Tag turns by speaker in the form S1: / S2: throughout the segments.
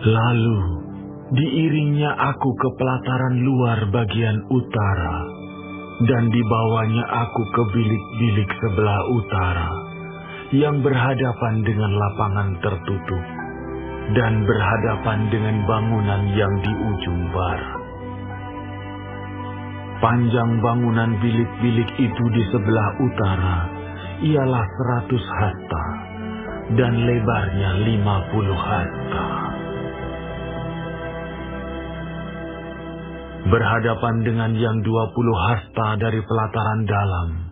S1: Lalu diiringnya aku ke pelataran luar bagian utara, dan dibawanya aku ke bilik-bilik sebelah utara, yang berhadapan dengan lapangan tertutup, dan berhadapan dengan bangunan yang di ujung barat. Panjang bangunan bilik-bilik itu di sebelah utara ialah 100 hasta, dan lebarnya 50 hasta. Berhadapan dengan yang 20 hasta dari pelataran dalam,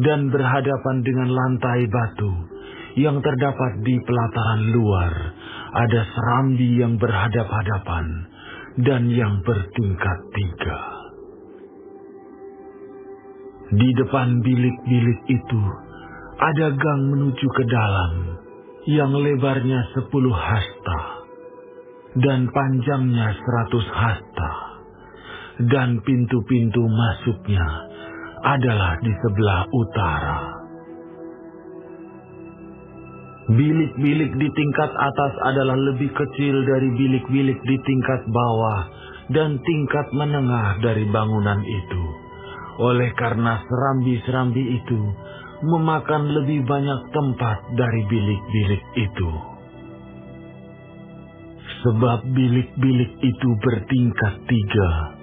S1: dan berhadapan dengan lantai batu yang terdapat di pelataran luar, ada serambi yang berhadap-hadapan dan yang bertingkat 3. Di depan bilik-bilik itu ada gang menuju ke dalam yang lebarnya 10 hasta dan panjangnya 100 hasta, dan pintu-pintu masuknya adalah di sebelah utara. Bilik-bilik di tingkat atas adalah lebih kecil dari bilik-bilik di tingkat bawah dan tingkat menengah dari bangunan itu, oleh karena serambi-serambi itu memakan lebih banyak tempat dari bilik-bilik itu. Sebab bilik-bilik itu bertingkat 3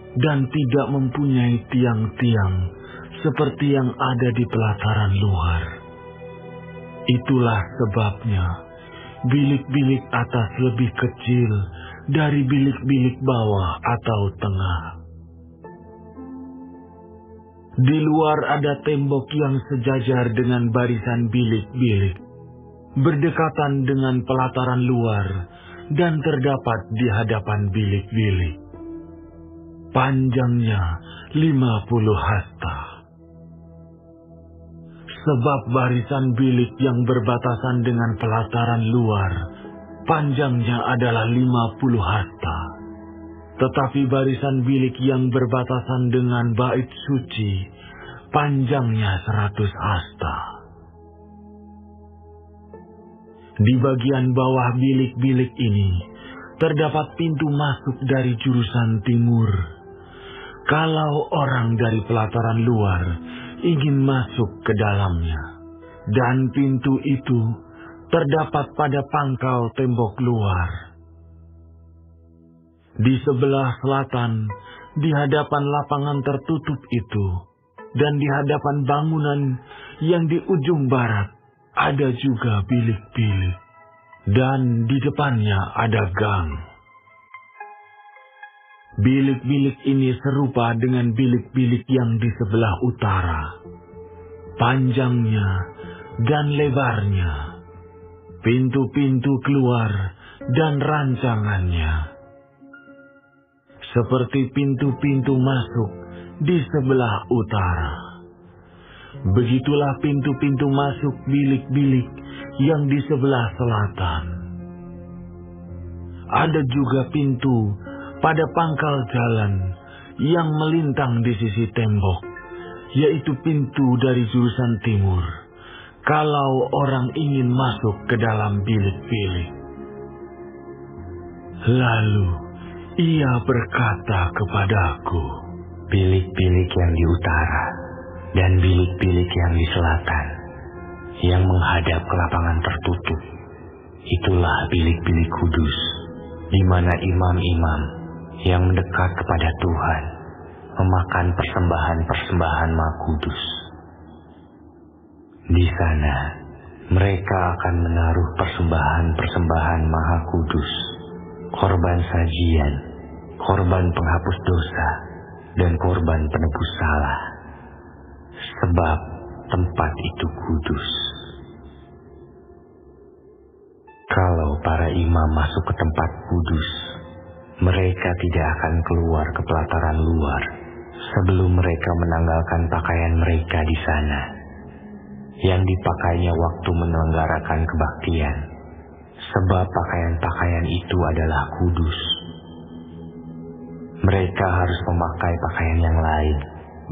S1: dan tidak mempunyai tiang-tiang seperti yang ada di pelataran luar. Itulah sebabnya bilik-bilik atas lebih kecil dari bilik-bilik bawah atau tengah. Di luar ada tembok yang sejajar dengan barisan bilik-bilik, berdekatan dengan pelataran luar dan terdapat di hadapan bilik-bilik. Panjangnya 50 hasta. Sebab barisan bilik yang berbatasan dengan pelataran luar, panjangnya adalah 50 hasta. Tetapi barisan bilik yang berbatasan dengan bait suci, panjangnya 100 hasta. Di bagian bawah bilik-bilik ini, terdapat pintu masuk dari jurusan timur. Kalau orang dari pelataran luar ingin masuk ke dalamnya, dan pintu itu terdapat pada pangkal tembok luar. Di sebelah selatan, di hadapan lapangan tertutup itu, dan di hadapan bangunan yang di ujung barat, ada juga bilik-bilik, dan di depannya ada gang. Bilik-bilik ini serupa dengan bilik-bilik yang di sebelah utara, panjangnya dan lebarnya, pintu-pintu keluar dan rancangannya, seperti pintu-pintu masuk di sebelah utara. Begitulah pintu-pintu masuk bilik-bilik yang di sebelah selatan. Ada juga pintu pada pangkal jalan yang melintang di sisi tembok, yaitu pintu dari jurusan timur, kalau orang ingin masuk ke dalam bilik-bilik. Lalu ia berkata kepadaku,
S2: bilik-bilik yang di utara dan bilik-bilik yang di selatan, yang menghadap ke lapangan tertutup, itulah bilik-bilik kudus, di mana imam-imam yang mendekat kepada Tuhan memakan persembahan-persembahan Maha Kudus. Di sana mereka akan menaruh persembahan-persembahan Maha Kudus, korban sajian, korban penghapus dosa, dan korban penebus salah, sebab tempat itu kudus. Kalau para imam masuk ke tempat kudus, mereka tidak akan keluar ke pelataran luar sebelum mereka menanggalkan pakaian mereka di sana, yang dipakainya waktu menyelenggarakan kebaktian, sebab pakaian-pakaian itu adalah kudus. Mereka harus memakai pakaian yang lain,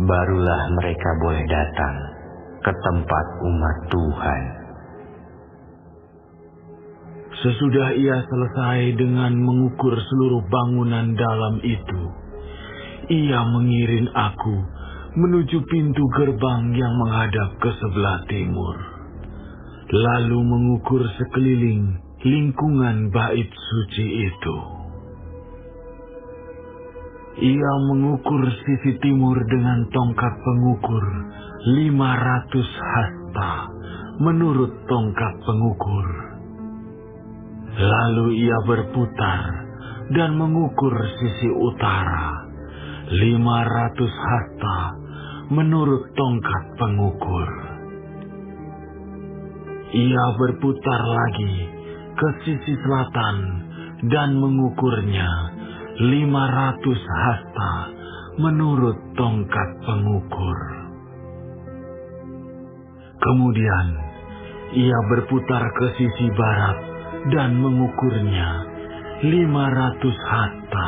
S2: barulah mereka boleh datang ke tempat umat Tuhan.
S1: Sesudah ia selesai dengan mengukur seluruh bangunan dalam itu, ia mengiring aku menuju pintu gerbang yang menghadap ke sebelah timur, lalu mengukur sekeliling lingkungan bait suci itu. Ia mengukur sisi timur dengan tongkat pengukur 500 hasta menurut tongkat pengukur. Lalu ia berputar dan mengukur sisi utara 500 hasta menurut tongkat pengukur. Ia berputar lagi ke sisi selatan dan mengukurnya 500 hasta menurut tongkat pengukur. Kemudian ia berputar ke sisi barat dan mengukurnya 500 hasta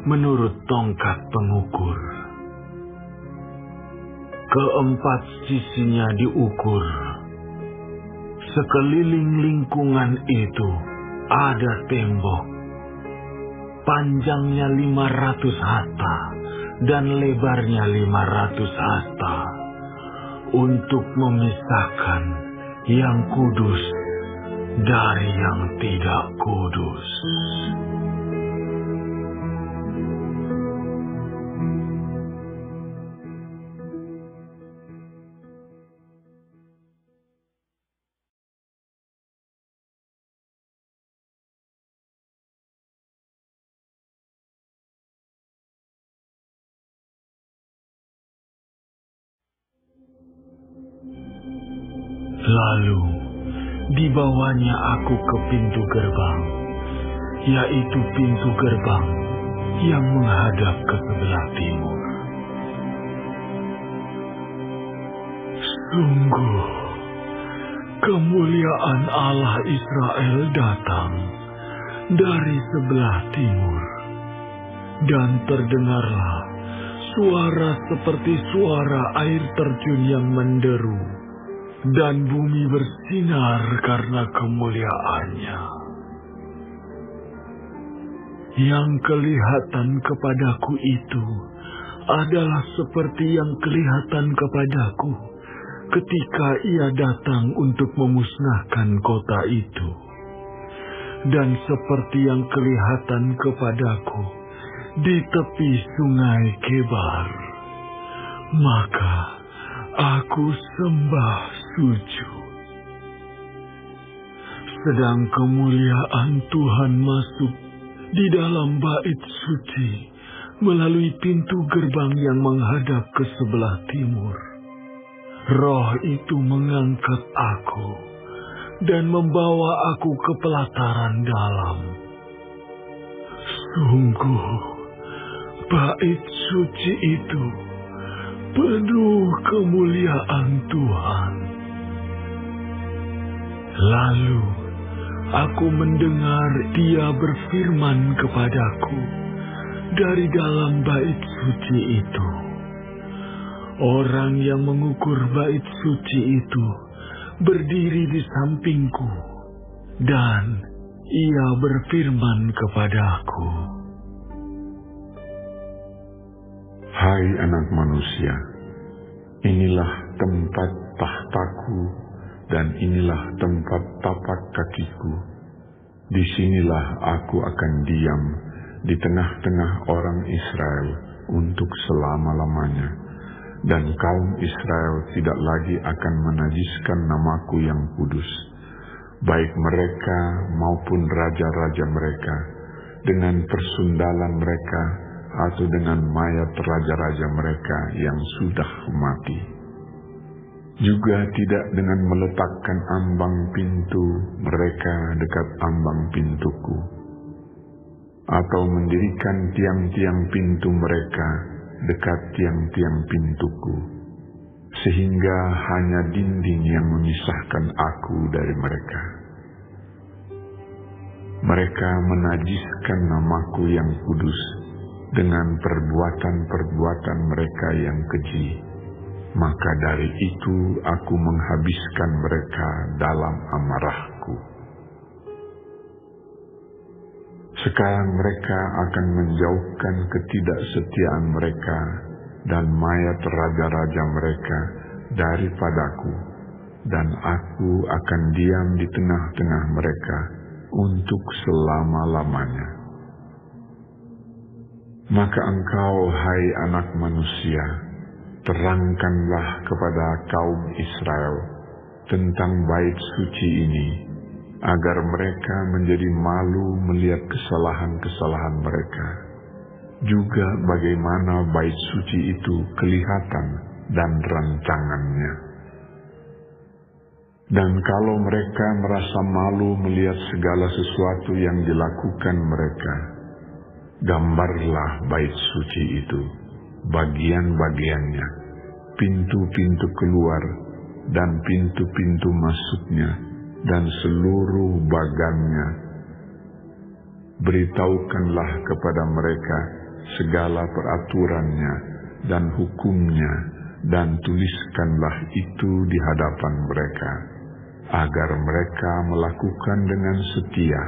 S1: menurut tongkat pengukur. Keempat sisinya diukur. Sekeliling lingkungan itu ada tembok. Panjangnya 500 hasta dan lebarnya 500 hasta untuk memisahkan yang kudus dari yang tidak kudus. Lalu dibawanya aku ke pintu gerbang, yaitu pintu gerbang yang menghadap ke sebelah timur. Sungguh, kemuliaan Allah Israel datang dari sebelah timur, dan terdengarlah suara seperti suara air terjun yang menderu, dan bumi bersinar karena kemuliaannya. Yang kelihatan kepadaku itu adalah seperti yang kelihatan kepadaku ketika ia datang untuk memusnahkan kota itu, dan seperti yang kelihatan kepadaku di tepi sungai Kebar. Maka aku sembah sujud. Sedang kemuliaan Tuhan masuk di dalam bait suci melalui pintu gerbang yang menghadap ke sebelah timur. Roh itu mengangkat aku dan membawa aku ke pelataran dalam. Sungguh, bait suci itu penuh kemuliaan Tuhan. Lalu aku mendengar Dia berfirman kepadaku dari dalam bait suci itu. Orang yang mengukur bait suci itu berdiri di sampingku, dan ia berfirman kepadaku,
S3: Hai anak manusia, inilah tempat tahtaku dan inilah tempat tapak kakiku. Disinilah aku akan diam di tengah-tengah orang Israel untuk selama-lamanya, dan kaum Israel tidak lagi akan menajiskan namaku yang kudus, baik mereka maupun raja-raja mereka, dengan persundalan mereka atau dengan mayat raja-raja mereka yang sudah mati. Juga tidak dengan meletakkan ambang pintu mereka dekat ambang pintuku, atau mendirikan tiang-tiang pintu mereka dekat tiang-tiang pintuku, sehingga hanya dinding yang memisahkan aku dari mereka. Mereka menajiskan namaku yang kudus dengan perbuatan-perbuatan mereka yang keji, maka dari itu aku menghabiskan mereka dalam amarahku. Sekarang mereka akan menjauhkan ketidaksetiaan mereka dan mayat raja-raja mereka daripadaku, dan aku akan diam di tengah-tengah mereka untuk selama-lamanya. Maka engkau, hai anak manusia, terangkanlah kepada kaum Israel tentang bait suci ini, agar mereka menjadi malu melihat kesalahan-kesalahan mereka, juga bagaimana bait suci itu kelihatan dan rancangannya. Dan kalau mereka merasa malu melihat segala sesuatu yang dilakukan mereka, gambarlah bait suci itu, bagian-bagiannya, pintu-pintu keluar dan pintu-pintu masuknya, dan seluruh bagangnya. Beritahukanlah kepada mereka segala peraturannya dan hukumnya, dan tuliskanlah itu di hadapan mereka, agar mereka melakukan dengan setia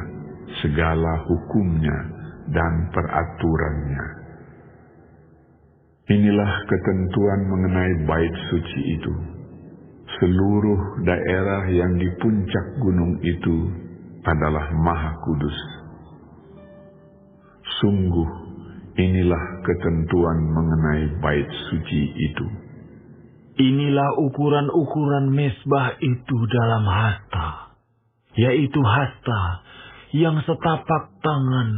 S3: segala hukumnya dan peraturannya. Inilah ketentuan mengenai bait suci itu. Seluruh daerah yang di puncak gunung itu adalah maha kudus. Sungguh, inilah ketentuan mengenai bait suci itu.
S1: Inilah ukuran-ukuran mezbah itu dalam hasta, yaitu hasta yang setapak tangan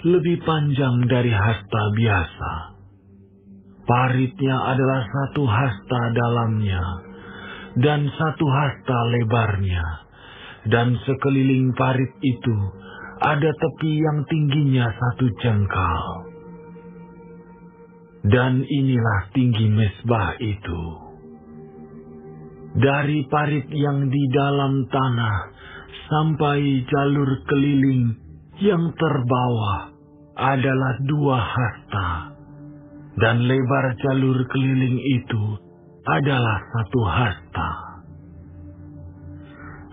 S1: lebih panjang dari hasta biasa. Paritnya adalah satu hasta dalamnya, dan satu hasta lebarnya, dan sekeliling parit itu ada tepi yang tingginya 1 jengkal. Dan inilah tinggi mezbah itu. Dari parit yang di dalam tanah sampai jalur keliling yang terbawah adalah 2 hasta, dan lebar jalur keliling itu adalah 1 hasta.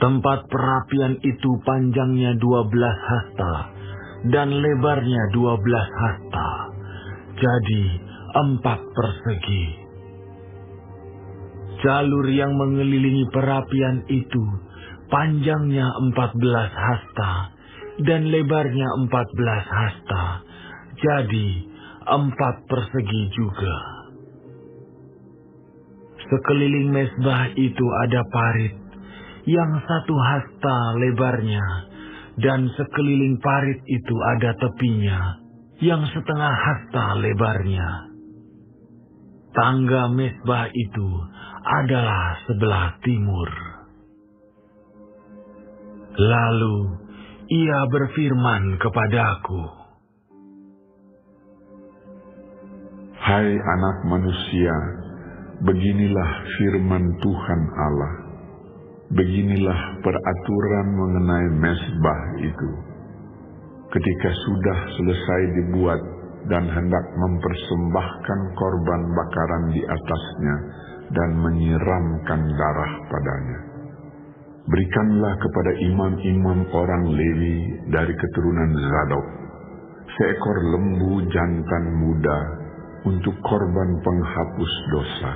S1: Tempat perapian itu panjangnya 12 hasta dan lebarnya 12 hasta, jadi 4 persegi. Jalur yang mengelilingi perapian itu panjangnya 14 hasta dan lebarnya 14 hasta, jadi 4 persegi juga. Sekeliling mezbah itu ada parit yang 1 hasta lebarnya, dan sekeliling parit itu ada tepinya yang 1/2 hasta lebarnya. Tangga mezbah itu adalah sebelah timur. Lalu ia berfirman kepadaku,
S3: Hai anak manusia, beginilah firman Tuhan Allah. Beginilah peraturan mengenai mezbah itu. Ketika sudah selesai dibuat dan hendak mempersembahkan korban bakaran di atasnya dan menyiramkan darah padanya, berikanlah kepada imam-imam orang Lewi dari keturunan Zadok seekor lembu jantan muda untuk korban penghapus dosa.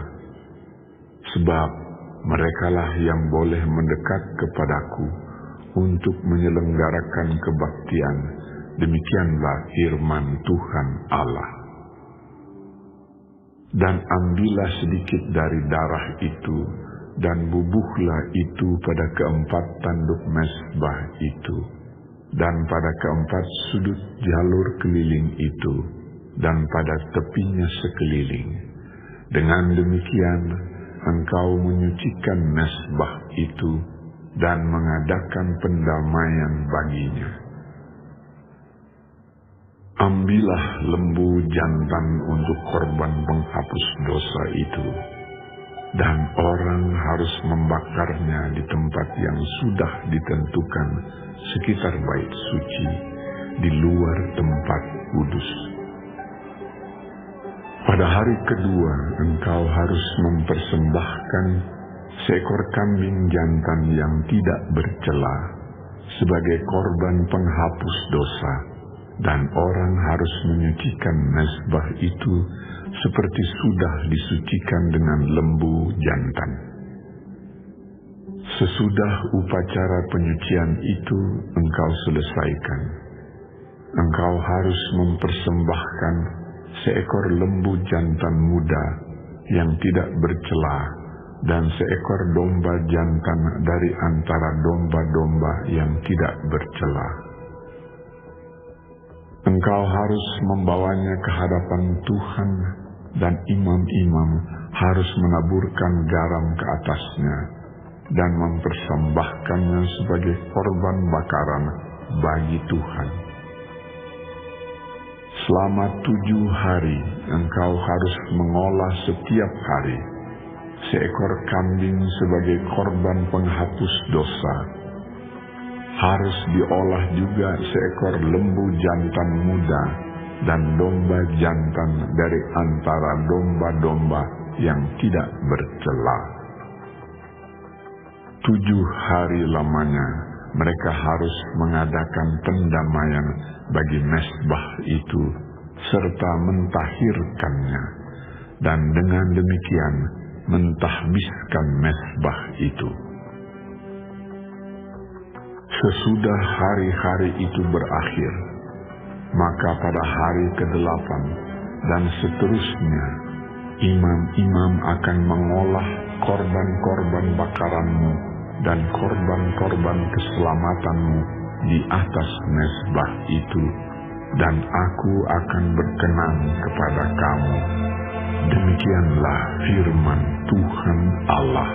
S3: Sebab merekalah yang boleh mendekat kepadaku untuk menyelenggarakan kebaktian. Demikianlah firman Tuhan Allah. Dan ambillah sedikit dari darah itu, dan bubuhlah itu pada keempat tanduk mezbah itu, dan pada keempat sudut jalur keliling itu, dan pada tepinya sekeliling. Dengan demikian, engkau menyucikan mezbah itu dan mengadakan pendamaian baginya. Ambillah lembu jantan untuk korban penghapus dosa itu, dan orang harus membakarnya di tempat yang sudah ditentukan sekitar bait suci, di luar tempat kudus. Pada hari kedua engkau harus mempersembahkan seekor kambing jantan yang tidak bercela sebagai korban penghapus dosa, dan orang harus menyucikan mezbah itu seperti sudah disucikan dengan lembu jantan. Sesudah upacara penyucian itu engkau selesaikan, engkau harus mempersembahkan seekor lembu jantan muda yang tidak bercela dan seekor domba jantan dari antara domba-domba yang tidak bercela. Engkau harus membawanya ke hadapan Tuhan, dan imam-imam harus menaburkan garam ke atasnya dan mempersembahkannya sebagai korban bakaran bagi Tuhan. Selama 7 hari engkau harus mengolah setiap hari seekor kambing sebagai korban penghapus dosa. Harus diolah juga seekor lembu jantan muda dan domba jantan dari antara domba-domba yang tidak bercela. 7 hari lamanya mereka harus mengadakan pendamaian bagi mezbah itu serta mentahirkannya, dan dengan demikian mentahbiskan mezbah itu. Sesudah hari-hari itu berakhir, maka pada hari ke-8 dan seterusnya, imam-imam akan mengolah korban-korban bakaranmu dan korban-korban keselamatanmu di atas mezbah itu, dan aku akan berkenan kepada kamu. Demikianlah firman Tuhan Allah.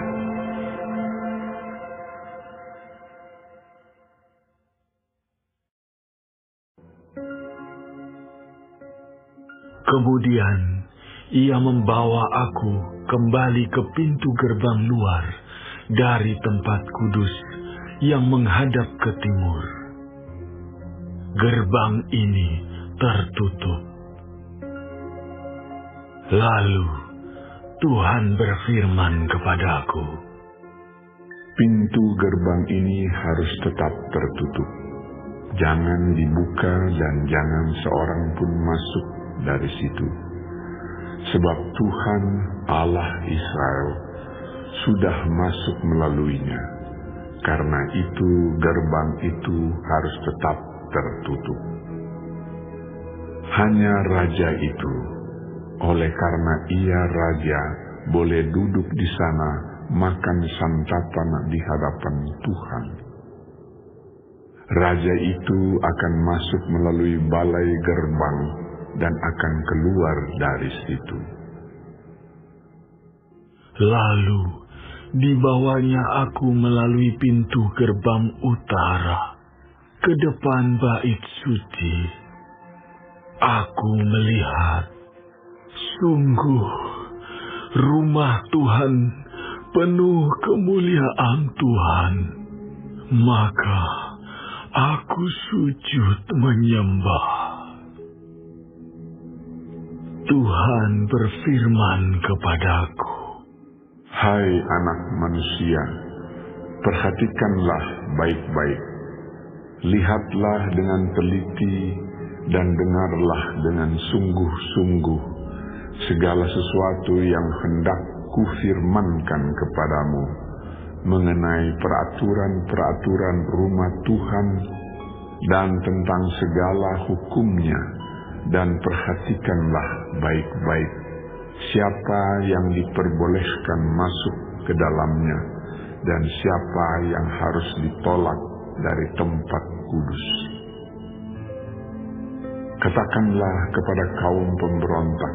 S1: Kemudian ia membawa aku kembali ke pintu gerbang luar dari tempat kudus yang menghadap ke timur. Gerbang ini tertutup. Lalu Tuhan berfirman kepadaku,
S3: pintu gerbang ini harus tetap tertutup. Jangan dibuka dan jangan seorang pun masuk dari situ. Sebab Tuhan Allah Israel sudah masuk melaluinya. Karena itu gerbang itu harus tetap tertutup. Hanya raja itu, oleh karena ia raja, boleh duduk di sana makan santapan di hadapan Tuhan. Raja itu akan masuk melalui balai gerbang dan akan keluar dari situ.
S1: Lalu dibawanya aku melalui pintu gerbang utara ke depan bait suci. Aku melihat, sungguh rumah Tuhan penuh kemuliaan Tuhan. Maka aku sujud menyembah. Tuhan berfirman kepadaku,
S3: hai anak manusia, perhatikanlah baik-baik. Lihatlah dengan teliti dan dengarlah dengan sungguh-sungguh segala sesuatu yang hendak kufirmankan kepadamu mengenai peraturan-peraturan rumah Tuhan dan tentang segala hukumnya, dan perhatikanlah baik-baik siapa yang diperbolehkan masuk ke dalamnya dan siapa yang harus ditolak dari tempat kudus. Katakanlah kepada kaum pemberontak,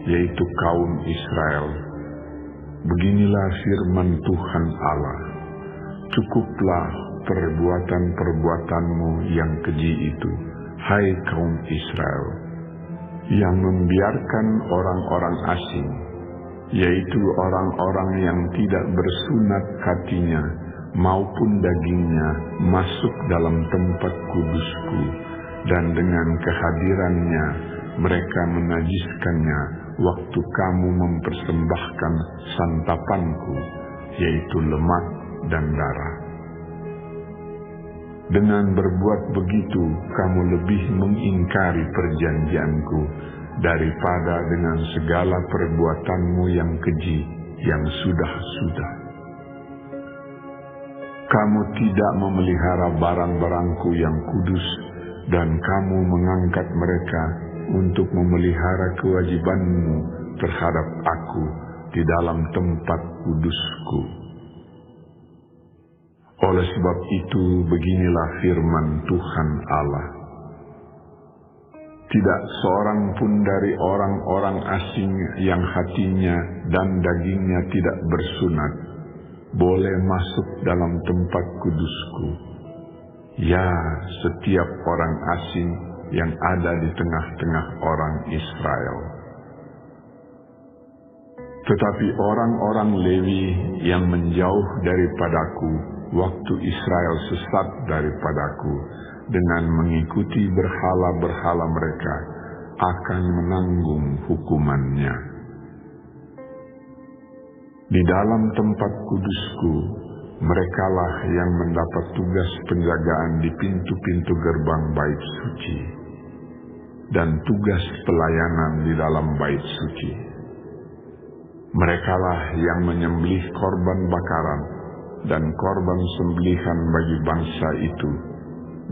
S3: yaitu kaum Israel, beginilah firman Tuhan Allah, cukuplah perbuatan-perbuatanmu yang keji itu, hai kaum Israel, yang membiarkan orang-orang asing, yaitu orang-orang yang tidak bersunat hatinya maupun dagingnya, masuk dalam tempat kudusku, dan dengan kehadirannya mereka menajiskannya waktu kamu mempersembahkan santapanku, yaitu lemak dan darah. Dengan berbuat begitu, kamu lebih mengingkari perjanjianku daripada dengan segala perbuatanmu yang keji yang sudah-sudah. Kamu tidak memelihara barang-barangku yang kudus, dan kamu mengangkat mereka untuk memelihara kewajibanmu terhadap aku di dalam tempat kudusku. Oleh sebab itu, beginilah firman Tuhan Allah. Tidak seorang pun dari orang-orang asing yang hatinya dan dagingnya tidak bersunat boleh masuk dalam tempat kudusku. Ya, setiap orang asing yang ada di tengah-tengah orang Israel. Tetapi orang-orang Lewi yang menjauh daripadaku waktu Israel sesat daripadaku dengan mengikuti berhala-berhala mereka akan menanggung hukumannya. Di dalam tempat kudusku, merekalah yang mendapat tugas penjagaan di pintu-pintu gerbang bait suci dan tugas pelayanan di dalam bait suci. Merekalah yang menyembelih korban bakaran dan korban sembelihan bagi bangsa itu,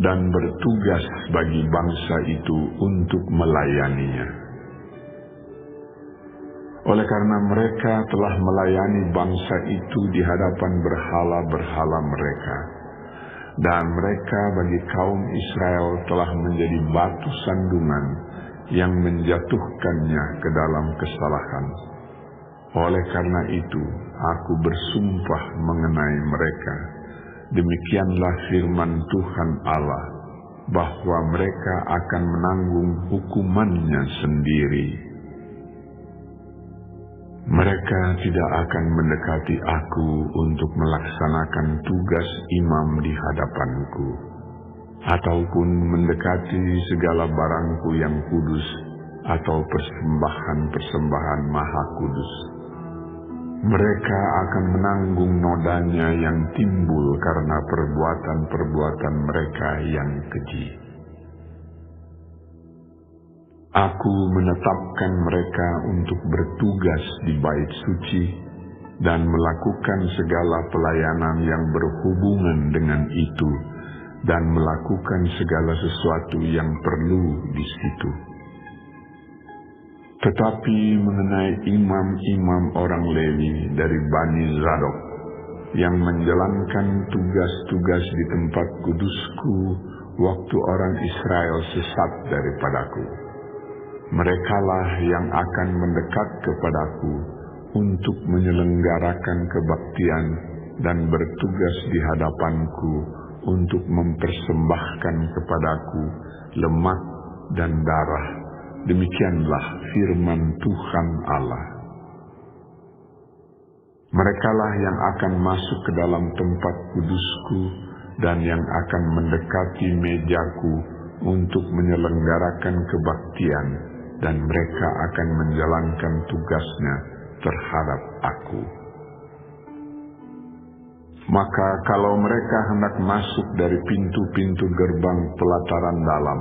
S3: dan bertugas bagi bangsa itu untuk melayaninya. Oleh karena mereka telah melayani bangsa itu di hadapan berhala-berhala mereka, dan mereka bagi kaum Israel telah menjadi batu sandungan yang menjatuhkannya ke dalam kesalahan. Oleh karena itu, aku bersumpah mengenai mereka. Demikianlah firman Tuhan Allah, bahwa mereka akan menanggung hukumannya sendiri. Mereka tidak akan mendekati aku untuk melaksanakan tugas imam di hadapanku, ataupun mendekati segala barangku yang kudus, atau persembahan-persembahan maha kudus. Mereka akan menanggung nodanya yang timbul karena perbuatan-perbuatan mereka yang keji. Aku menetapkan mereka untuk bertugas di bait suci dan melakukan segala pelayanan yang berhubungan dengan itu, dan melakukan segala sesuatu yang perlu di situ. Tetapi mengenai imam-imam orang Lewi dari Bani Zadok yang menjalankan tugas-tugas di tempat kudusku waktu orang Israel sesat daripadaku, merekalah yang akan mendekat kepadaku untuk menyelenggarakan kebaktian dan bertugas di hadapanku untuk mempersembahkan kepadaku lemak dan darah. Demikianlah firman Tuhan Allah. Merekalah yang akan masuk ke dalam tempat kudusku dan yang akan mendekati mejaku untuk menyelenggarakan kebaktian, dan mereka akan menjalankan tugasnya terhadap aku. Maka kalau mereka hendak masuk dari pintu-pintu gerbang pelataran dalam,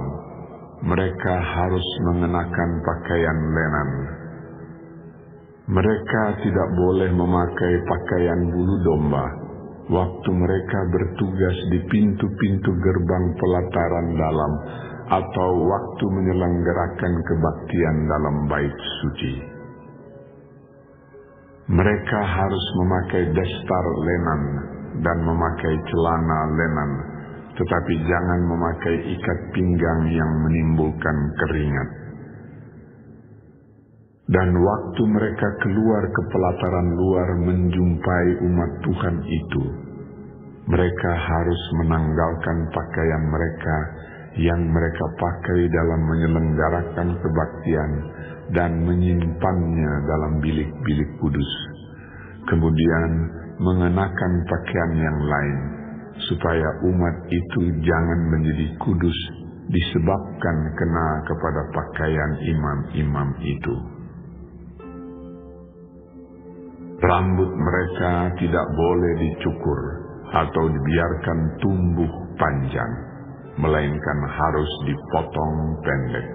S3: mereka harus mengenakan pakaian lenan. Mereka tidak boleh memakai pakaian bulu domba waktu mereka bertugas di pintu-pintu gerbang pelataran dalam atau waktu menyelenggarakan kebaktian dalam bait suci. Mereka harus memakai dastar lenan dan memakai celana lenan, tetapi jangan memakai ikat pinggang yang menimbulkan keringat. Dan waktu mereka keluar ke pelataran luar menjumpai umat Tuhan itu, mereka harus menanggalkan pakaian mereka yang mereka pakai dalam menyelenggarakan kebaktian dan menyimpannya dalam bilik-bilik kudus. Kemudian mengenakan pakaian yang lain, supaya umat itu jangan menjadi kudus disebabkan kena kepada pakaian imam-imam itu. Rambut mereka tidak boleh dicukur atau dibiarkan tumbuh panjang, melainkan harus dipotong pendek.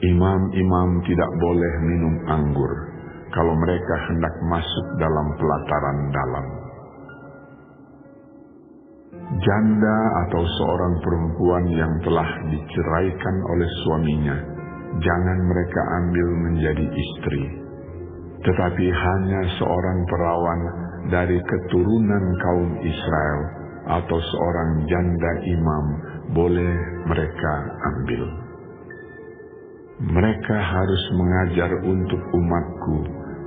S3: Imam-imam tidak boleh minum anggur kalau mereka hendak masuk dalam pelataran dalam. Janda atau seorang perempuan yang telah diceraikan oleh suaminya, jangan mereka ambil menjadi istri, tetapi hanya seorang perawan dari keturunan kaum Israel atau seorang janda imam boleh mereka ambil. Mereka harus mengajar untuk umatku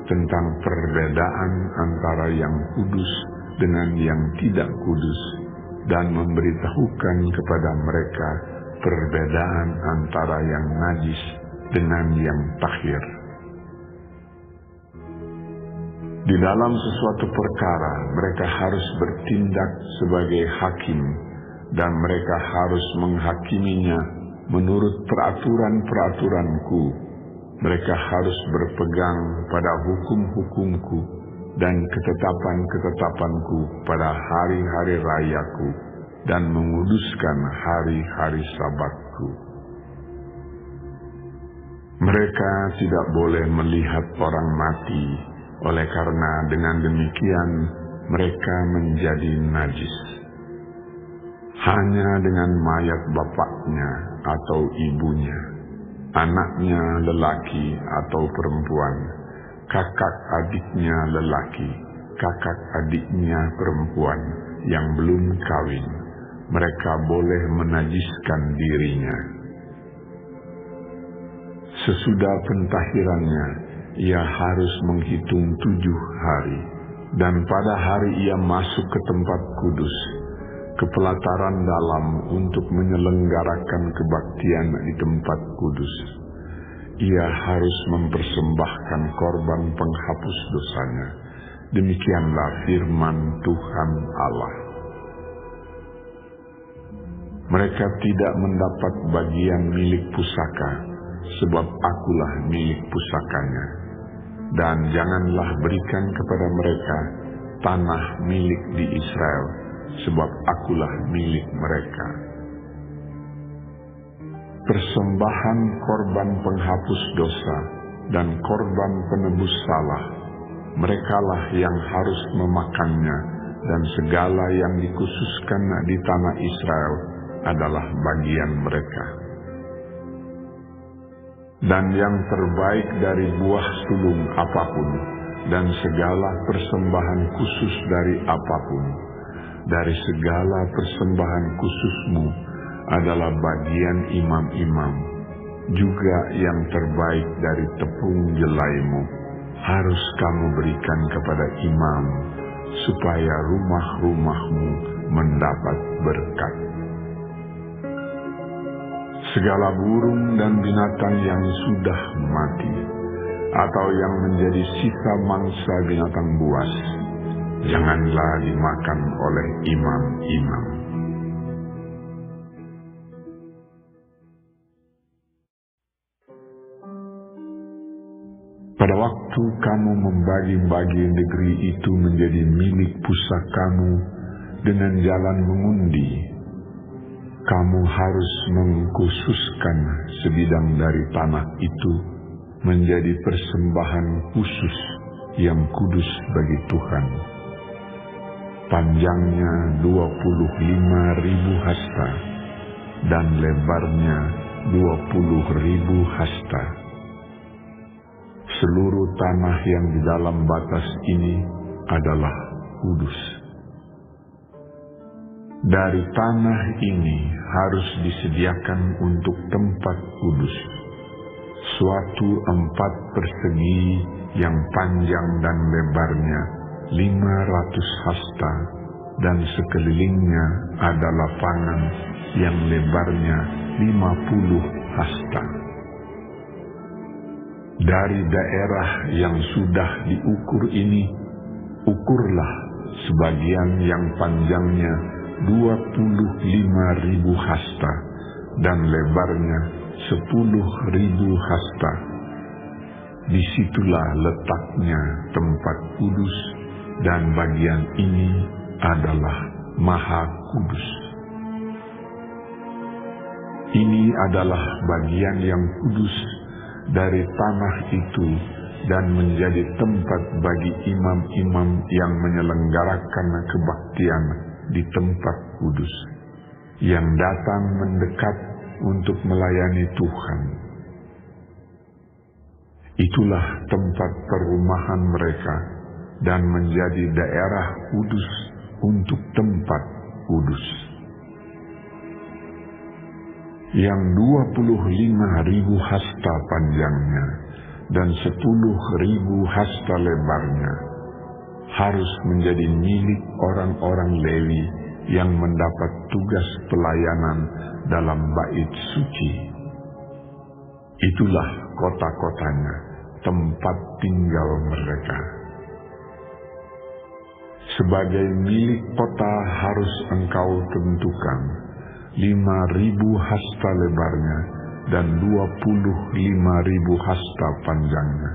S3: tentang perbedaan antara yang kudus dengan yang tidak kudus, dan memberitahukan kepada mereka perbedaan antara yang najis dengan yang tahir. Di dalam sesuatu perkara, mereka harus bertindak sebagai hakim, dan mereka harus menghakiminya menurut peraturan-peraturanku. Mereka harus berpegang pada hukum-hukumku dan ketetapan-ketetapanku pada hari-hari rayaku, dan menguduskan hari-hari sabatku. Mereka tidak boleh melihat orang mati, oleh karena dengan demikian mereka menjadi najis. Hanya dengan mayat bapaknya atau ibunya, anaknya lelaki atau perempuan, kakak adiknya lelaki, kakak adiknya perempuan yang belum kawin, mereka boleh menajiskan dirinya. Sesudah pentahirannya, ia harus menghitung 7 hari, dan pada hari ia masuk ke tempat kudus, ke pelataran dalam untuk menyelenggarakan kebaktian di tempat kudus. Ia harus mempersembahkan korban penghapus dosanya. Demikianlah firman Tuhan Allah. Mereka tidak mendapat bagian milik pusaka, sebab akulah milik pusakanya. Dan janganlah berikan kepada mereka tanah milik di Israel, sebab akulah milik mereka. Persembahan korban penghapus dosa dan korban penebus salah, merekalah yang harus memakannya, dan segala yang dikhususkan di tanah Israel adalah bagian mereka. Dan yang terbaik dari buah sulung apapun, dan segala persembahan khusus dari apapun, dari segala persembahan khususmu adalah bagian imam-imam. Juga yang terbaik dari tepung jelaimu harus kamu berikan kepada imam, supaya rumah-rumahmu mendapat berkat. Segala burung dan binatang yang sudah mati, atau yang menjadi sisa mangsa binatang buas, janganlah dimakan oleh imam-imam. Pada waktu kamu membagi-bagi negeri itu menjadi milik pusakamu dengan jalan mengundi, kamu harus mengkhususkan sebidang dari tanah itu menjadi persembahan khusus yang kudus bagi Tuhan. Panjangnya 25.000 hasta dan lebarnya 20.000 hasta. Seluruh tanah yang di dalam batas ini adalah kudus. Dari tanah ini harus disediakan untuk tempat kudus suatu 4 persegi yang panjang dan lebarnya 500 hasta, dan sekelilingnya ada lapangan yang lebarnya 50 hasta. Dari daerah yang sudah diukur ini, ukurlah sebagian yang panjangnya 25.000 hasta dan lebarnya 10.000 hasta. Disitulah letaknya tempat kudus, dan bagian ini adalah Maha Kudus. Ini adalah bagian yang kudus dari tanah itu dan menjadi tempat bagi imam-imam yang menyelenggarakan kebaktian di tempat kudus, yang datang mendekat untuk melayani Tuhan. Itulah tempat perumahan mereka dan menjadi daerah kudus untuk tempat kudus. Yang 25.000 hasta panjangnya dan 10.000 hasta lebarnya harus menjadi milik orang-orang Lewi yang mendapat tugas pelayanan dalam bait suci. Itulah kota-kotanya, tempat tinggal mereka. Sebagai milik kota harus engkau tentukan 5.000 hasta lebarnya dan 25.000 hasta panjangnya,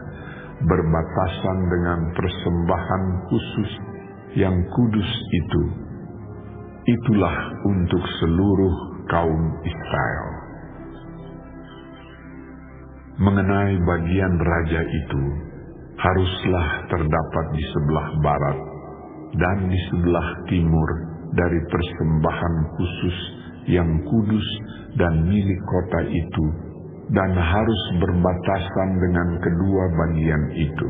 S3: berbatasan dengan persembahan khusus yang kudus itu. Itulah untuk seluruh kaum Israel. Mengenai bagian raja itu, haruslah terdapat di sebelah barat dan di sebelah timur dari persembahan khusus yang kudus dan milik kota itu, dan harus berbatasan dengan kedua bagian itu.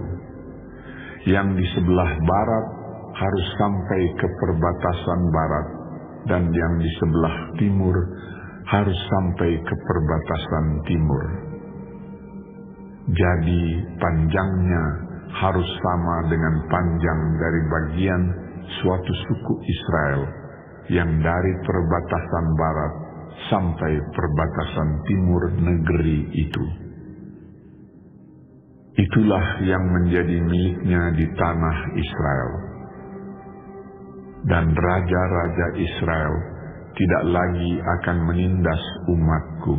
S3: Yang di sebelah barat harus sampai ke perbatasan barat, dan yang di sebelah timur harus sampai ke perbatasan timur. Jadi panjangnya harus sama dengan panjang dari bagian suatu suku Israel yang dari perbatasan barat sampai perbatasan timur negeri itu. Itulah yang menjadi miliknya di tanah Israel. Dan raja-raja Israel tidak lagi akan menindas umatku.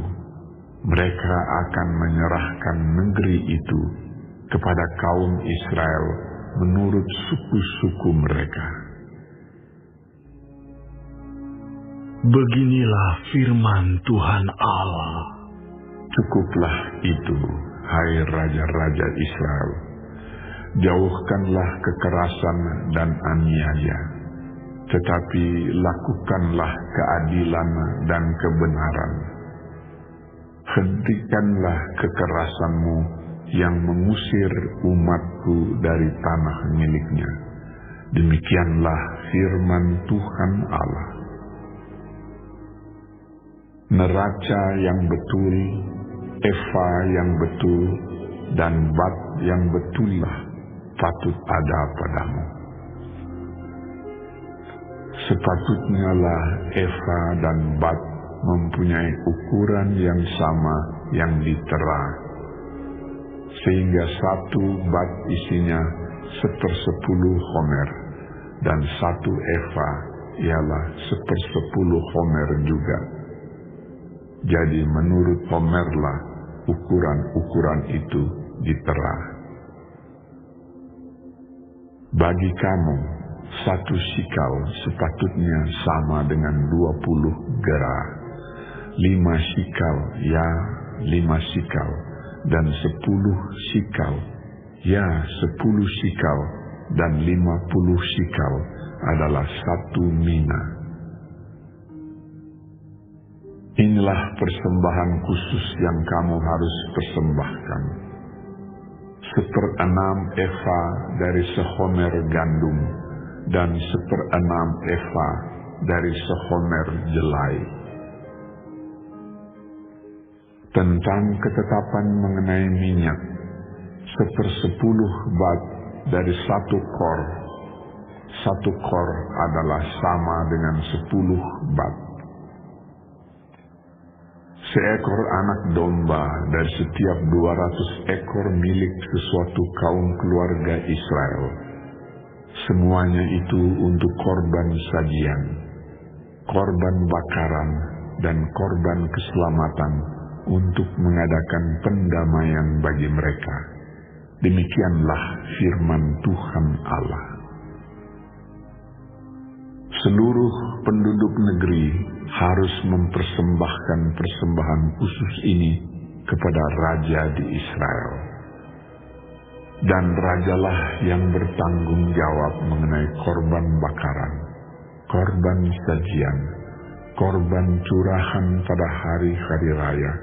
S3: Mereka akan menyerahkan negeri itu kepada kaum Israel menurut suku-suku mereka.
S1: Beginilah firman Tuhan Allah.
S3: Cukuplah itu, hai raja-raja Israel. Jauhkanlah kekerasan dan aniaya, tetapi lakukanlah keadilan dan kebenaran. Hentikanlah kekerasanmu yang mengusir umatku dari tanah miliknya. Demikianlah firman Tuhan Allah. Neraca yang betul, eva yang betul, dan bat yang betullah patut ada padamu. Sepatutnya lah eva dan bat mempunyai ukuran yang sama yang ditera, sehingga satu bat isinya 1/10 homer, dan satu eva ialah 1/10 homer juga. Jadi menurut homerlah ukuran-ukuran itu ditera. Bagi kamu, 1 sikal sepatutnya sama dengan 20 gera, 5 sikal ya 5 sikal, dan 10 sikal ya 10 sikal, dan 50 sikal adalah 1 mina. Inilah persembahan khusus yang kamu harus persembahkan. 1/6 eva dari sehomer gandum, dan 1/6 eva dari sehomer jelai. Tentang ketetapan mengenai minyak, 1/10 bat dari 1 kor. 1 kor adalah sama dengan 10 bat. Seekor anak domba dari setiap 200 ekor milik sesuatu kaum keluarga Israel. Semuanya itu untuk korban sajian, korban bakaran, dan korban keselamatan untuk mengadakan pendamaian bagi mereka. Demikianlah firman Tuhan Allah. Seluruh penduduk negeri harus mempersembahkan persembahan khusus ini kepada raja di Israel. Dan rajalah yang bertanggung jawab mengenai korban bakaran, korban sajian, korban curahan pada hari-hari raya,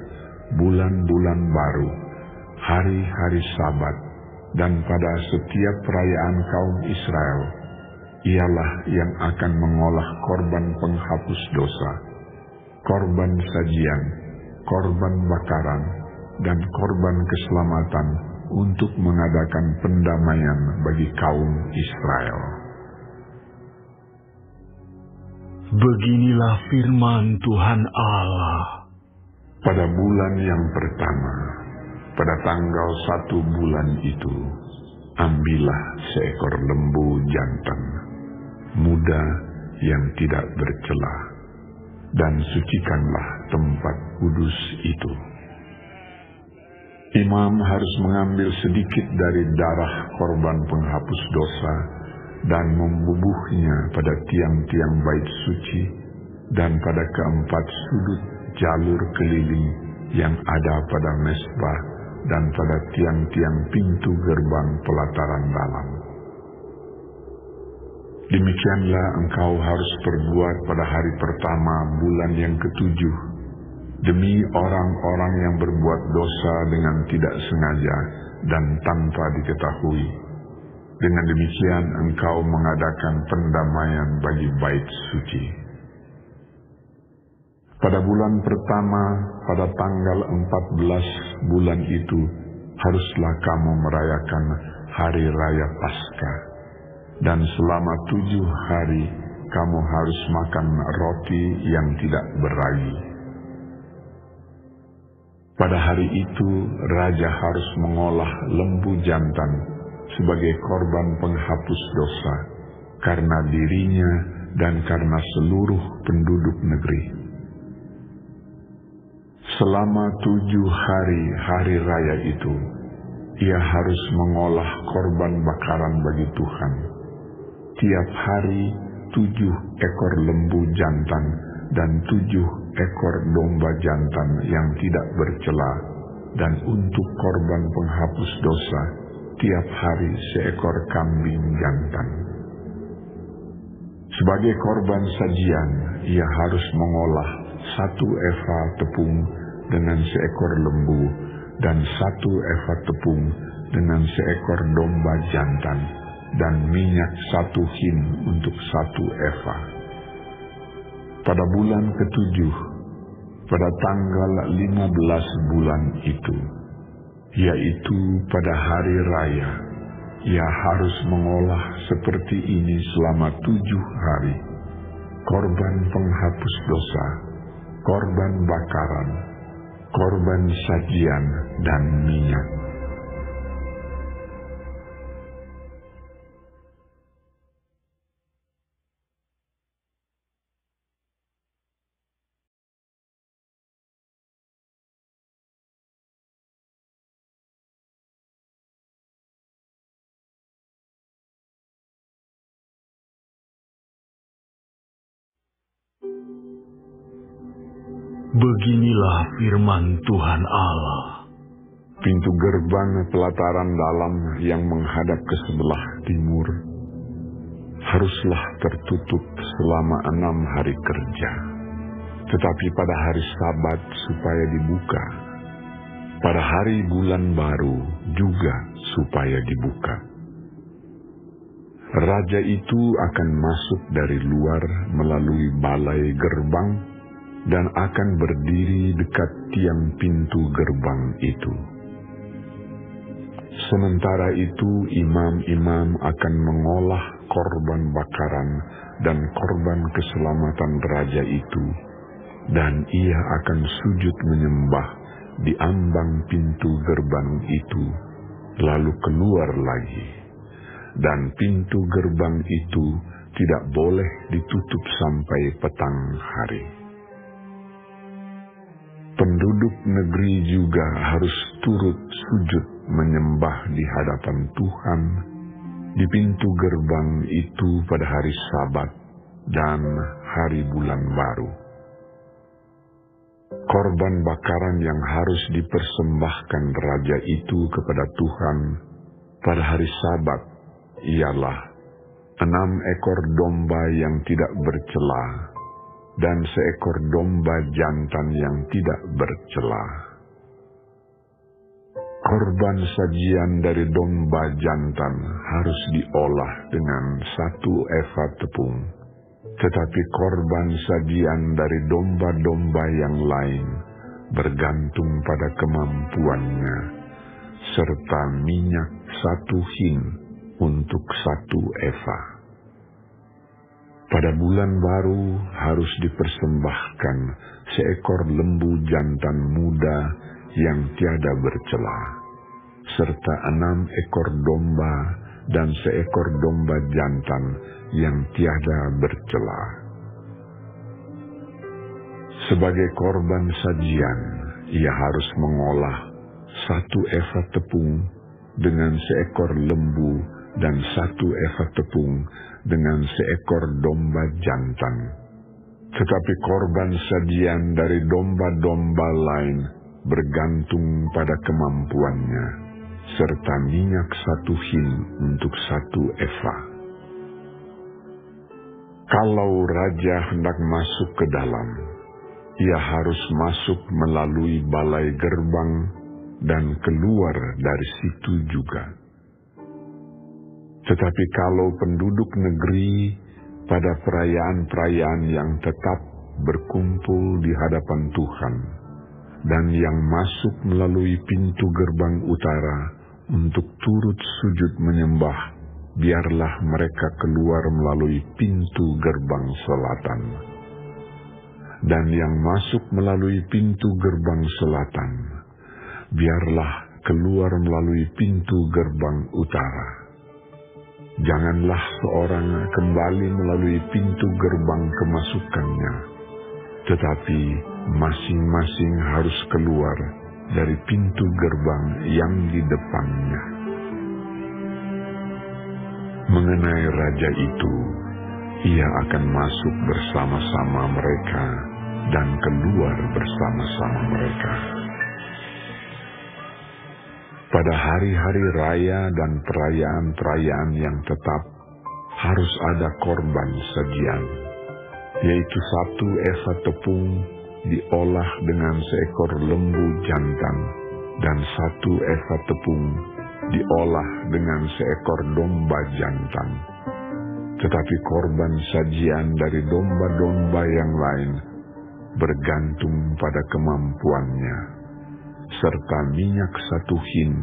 S3: bulan-bulan baru, hari-hari Sabat, dan pada setiap perayaan kaum Israel. Ialah yang akan mengolah korban penghapus dosa, korban sajian, korban bakaran, dan korban keselamatan untuk mengadakan pendamaian bagi kaum Israel.
S1: Beginilah firman Tuhan Allah.
S3: Pada bulan yang pertama, pada tanggal 1 bulan itu, ambillah seekor lembu jantan, muda yang tidak bercela, dan sucikanlah tempat kudus itu. Imam harus mengambil sedikit dari darah korban penghapus dosa dan membubuhnya pada tiang-tiang bait suci dan pada keempat sudut jalur keliling yang ada pada mezbah dan pada tiang-tiang pintu gerbang pelataran dalam. Demikianlah engkau harus perbuat pada hari pertama bulan yang ke-7, demi orang-orang yang berbuat dosa dengan tidak sengaja dan tanpa diketahui. Dengan demikian engkau mengadakan pendamaian bagi bait suci. Pada bulan pertama, pada tanggal 14 bulan itu, haruslah kamu merayakan hari raya Paskah. Dan selama 7 hari kamu harus makan roti yang tidak beragi. Pada hari itu raja harus mengolah lembu jantan sebagai korban penghapus dosa karena dirinya dan karena seluruh penduduk negeri. Selama 7 hari raya itu, ia harus mengolah korban bakaran bagi Tuhan. Tiap hari 7 ekor lembu jantan dan 7 ekor domba jantan yang tidak bercela, dan untuk korban penghapus dosa tiap hari seekor kambing jantan. Sebagai korban sajian, ia harus mengolah 1 eva tepung dengan seekor lembu dan 1 eva tepung dengan seekor domba jantan, dan minyak 1 hin untuk 1 eva. Pada bulan ke-7, pada tanggal 15 bulan itu, yaitu pada hari raya, ia harus mengolah seperti ini selama 7 hari, korban penghapus dosa, korban bakaran, korban sajian, dan minyak.
S1: Beginilah firman Tuhan Allah.
S3: Pintu gerbang pelataran dalam yang menghadap ke sebelah timur haruslah tertutup selama 6 hari kerja, tetapi pada hari Sabat supaya dibuka. Pada hari bulan baru juga supaya dibuka. Raja itu akan masuk dari luar melalui balai gerbang dan akan berdiri dekat tiang pintu gerbang itu. Sementara itu imam-imam akan mengolah korban bakaran dan korban keselamatan raja itu, dan ia akan sujud menyembah di ambang pintu gerbang itu, lalu keluar lagi. Dan pintu gerbang itu tidak boleh ditutup sampai petang hari. Penduduk negeri juga harus turut sujud menyembah di hadapan Tuhan di pintu gerbang itu pada hari Sabat dan hari bulan baru. Korban bakaran yang harus dipersembahkan raja itu kepada Tuhan pada hari Sabat ialah 6 ekor domba yang tidak bercela dan seekor domba jantan yang tidak bercela. Korban sajian dari domba jantan harus diolah dengan 1 eva tepung, tetapi korban sajian dari domba-domba yang lain bergantung pada kemampuannya, serta minyak 1 hin untuk 1 eva. Pada bulan baru harus dipersembahkan seekor lembu jantan muda yang tiada bercela, serta 6 ekor domba dan seekor domba jantan yang tiada bercela. Sebagai korban sajian, ia harus mengolah 1 eva tepung dengan seekor lembu dan 1 eva tepung dengan seekor domba jantan. Tetapi korban sajian dari domba-domba lain bergantung pada kemampuannya, serta minyak 1 hin untuk 1 eva. Kalau raja hendak masuk ke dalam, ia harus masuk melalui balai gerbang dan keluar dari situ juga. Tetapi kalau penduduk negeri pada perayaan-perayaan yang tetap berkumpul di hadapan Tuhan, dan yang masuk melalui pintu gerbang utara untuk turut sujud menyembah, biarlah mereka keluar melalui pintu gerbang selatan. Dan yang masuk melalui pintu gerbang selatan, biarlah keluar melalui pintu gerbang utara. Janganlah seorang kembali melalui pintu gerbang kemasukannya, tetapi masing-masing harus keluar dari pintu gerbang yang di depannya. Mengenai raja itu, ia akan masuk bersama-sama mereka dan keluar bersama-sama mereka. Pada hari-hari raya dan perayaan-perayaan yang tetap, harus ada korban sajian, yaitu 1 eva tepung diolah dengan seekor lembu jantan, dan 1 eva tepung diolah dengan seekor domba jantan. Tetapi korban sajian dari domba-domba yang lain bergantung pada kemampuannya, serta minyak 1 hin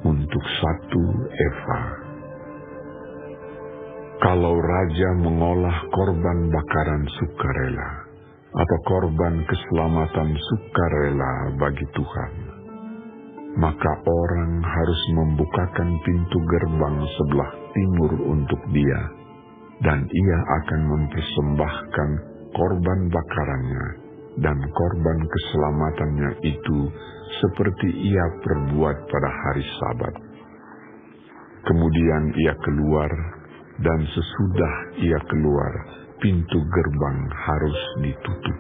S3: untuk 1 eva. Kalau raja mengolah korban bakaran sukarela atau korban keselamatan sukarela bagi Tuhan, maka orang harus membukakan pintu gerbang sebelah timur untuk dia, dan ia akan mempersembahkan korban bakarannya dan korban keselamatannya itu seperti ia perbuat pada hari Sabat. Kemudian ia keluar, dan sesudah ia keluar, pintu gerbang harus ditutup.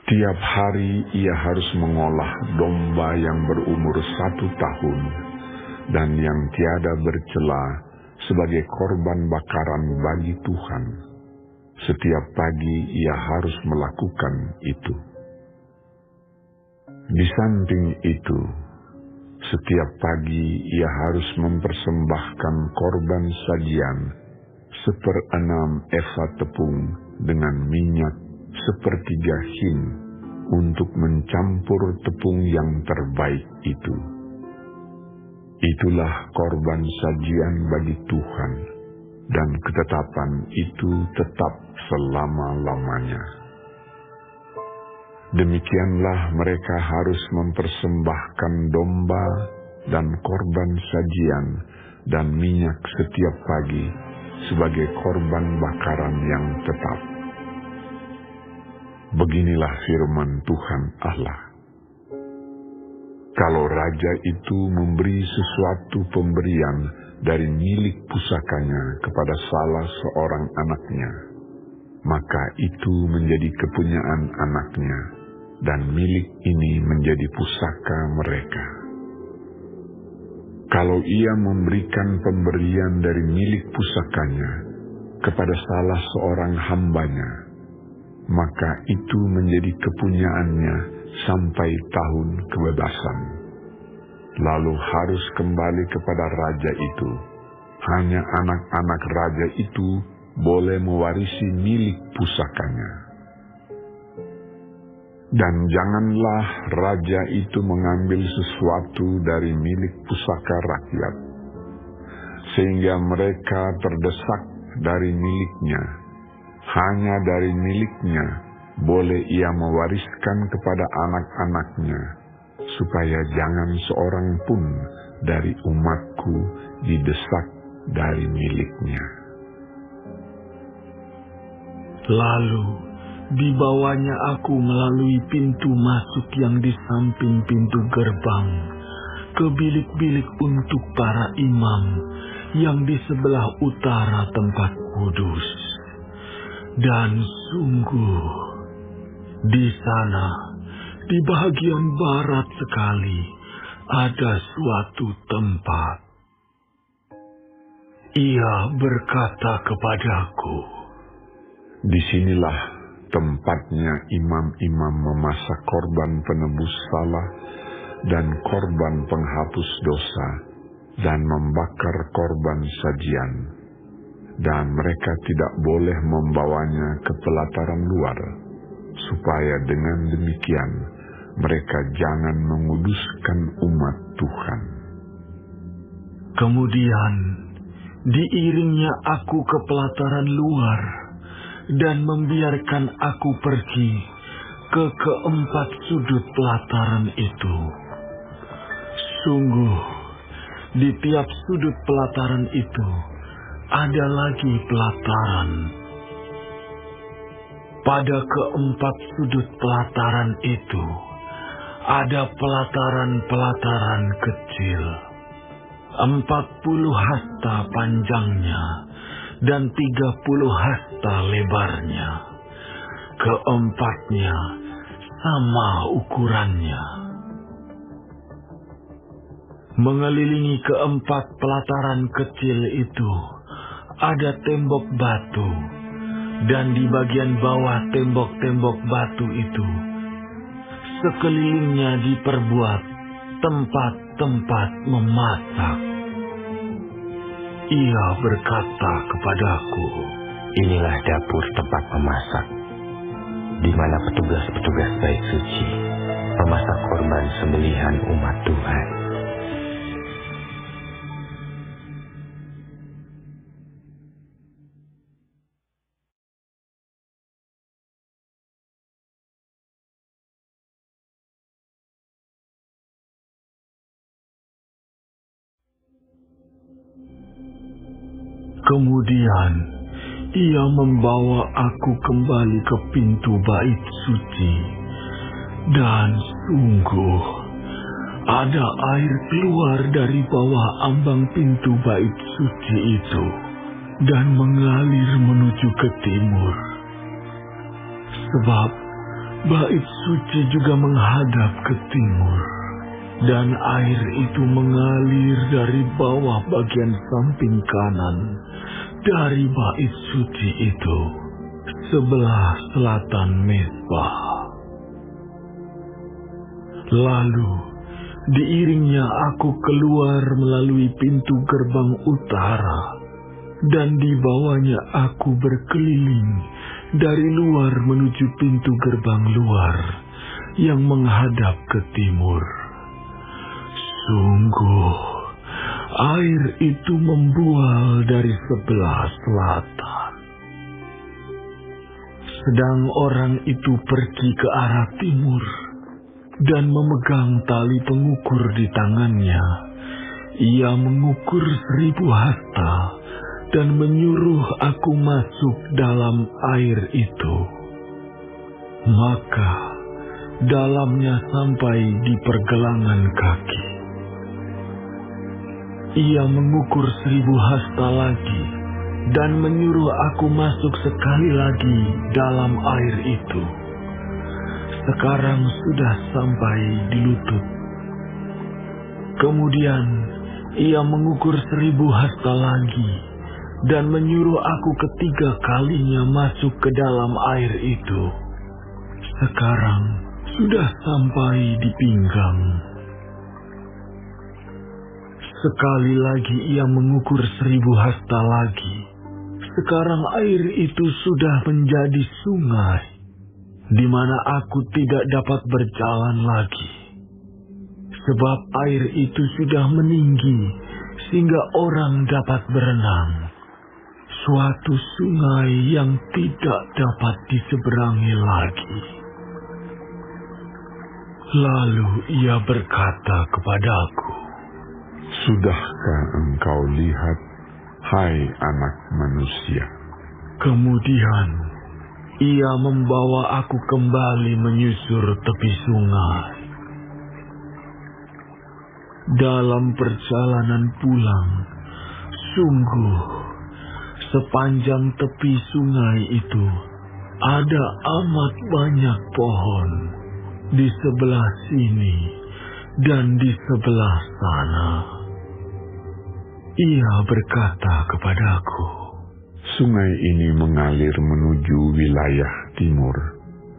S3: Tiap hari ia harus mengolah domba yang berumur 1 tahun dan yang tiada bercela sebagai korban bakaran bagi Tuhan. Setiap pagi ia harus melakukan itu. Di samping itu, setiap pagi ia harus mempersembahkan korban sajian 1/6 eva tepung dengan minyak 1/3 hin untuk mencampur tepung yang terbaik itu. Itulah korban sajian bagi Tuhan, dan ketetapan itu tetap selama-lamanya. Demikianlah mereka harus mempersembahkan domba dan korban sajian dan minyak setiap pagi sebagai korban bakaran yang tetap. Beginilah firman Tuhan Allah. Kalau raja itu memberi sesuatu pemberian dari milik pusakanya kepada salah seorang anaknya, maka itu menjadi kepunyaan anaknya, dan milik ini menjadi pusaka mereka. Kalau ia memberikan pemberian dari milik pusakanya kepada salah seorang hambanya, maka itu menjadi kepunyaannya sampai tahun kebebasan. Lalu harus kembali kepada raja itu. Hanya anak-anak raja itu boleh mewarisi milik pusakanya. Dan janganlah raja itu mengambil sesuatu dari milik pusaka rakyat, sehingga mereka terdesak dari miliknya. Hanya dari miliknya boleh ia mewariskan kepada anak-anaknya, supaya jangan seorang pun dari umatku didesak dari miliknya.
S1: Lalu dibawanya aku melalui pintu masuk yang di samping pintu gerbang ke bilik-bilik untuk para imam yang di sebelah utara tempat kudus. Dan sungguh, di sana, di bagian barat sekali, ada suatu tempat. Ia berkata kepadaku,
S3: "Disinilah tempatnya imam-imam memasak korban penebus salah dan korban penghapus dosa dan membakar korban sajian. Dan mereka tidak boleh membawanya ke pelataran luar, supaya dengan demikian mereka jangan menguduskan umat Tuhan."
S1: Kemudian diiringnya aku ke pelataran luar dan membiarkan aku pergi ke keempat sudut pelataran itu. Sungguh, di tiap sudut pelataran itu ada lagi pelataran. Pada keempat sudut pelataran itu ada pelataran-pelataran kecil, 40 hasta panjangnya dan 30 hasta lebarnya. Keempatnya sama ukurannya. Mengelilingi keempat pelataran kecil itu ada tembok batu, dan di bagian bawah tembok-tembok batu itu sekelilingnya diperbuat tempat-tempat memasak. Ia berkata kepadaku,
S2: "Inilah dapur tempat memasak, di mana petugas-petugas bait suci memasak korban sembelihan umat Tuhan."
S1: Kemudian ia membawa aku kembali ke pintu bait suci, dan sungguh ada air keluar dari bawah ambang pintu bait suci itu dan mengalir menuju ke timur. Sebab bait suci juga menghadap ke timur, dan air itu mengalir dari bawah bagian samping kanan dari bait suci itu, sebelah selatan mezbah. Lalu diiringnya aku keluar melalui pintu gerbang utara, dan dibawanya aku berkeliling dari luar menuju pintu gerbang luar yang menghadap ke timur. Sungguh, air itu membual dari sebelah selatan. Sedang orang itu pergi ke arah timur dan memegang tali pengukur di tangannya. Ia mengukur 1000 hasta dan menyuruh aku masuk dalam air itu. Maka dalamnya sampai di pergelangan kaki. ia mengukur 1000 hasta lagi dan menyuruh aku masuk sekali lagi dalam air itu. Sekarang sudah sampai di lutut. Kemudian ia mengukur 1000 hasta lagi dan menyuruh aku ketiga kalinya masuk ke dalam air itu. Sekarang sudah sampai di pinggang. Sekali lagi ia mengukur 1000 hasta lagi. Sekarang air itu sudah menjadi sungai, di mana aku tidak dapat berjalan lagi. Sebab air itu sudah meninggi, sehingga orang dapat berenang. Suatu sungai yang tidak dapat diseberangi lagi. Lalu ia berkata kepadaku,
S3: "Sudahkah engkau lihat, hai anak manusia?"
S1: Kemudian ia membawa aku kembali menyusur tepi sungai. Dalam perjalanan pulang, sungguh sepanjang tepi sungai itu ada amat banyak pohon di sebelah sini dan di sebelah sana. Ia berkata kepadaku,
S3: "Sungai ini mengalir menuju wilayah timur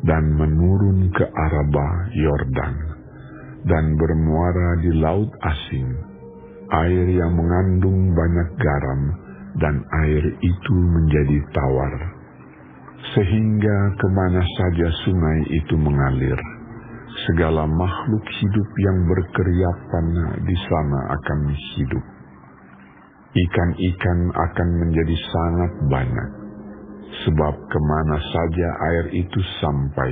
S3: dan menurun ke Araba Yordan dan bermuara di laut asing, air yang mengandung banyak garam, dan air itu menjadi tawar. Sehingga kemana saja sungai itu mengalir, segala makhluk hidup yang berkeriapan di sana akan hidup. Ikan-ikan akan menjadi sangat banyak, sebab kemana saja air itu sampai,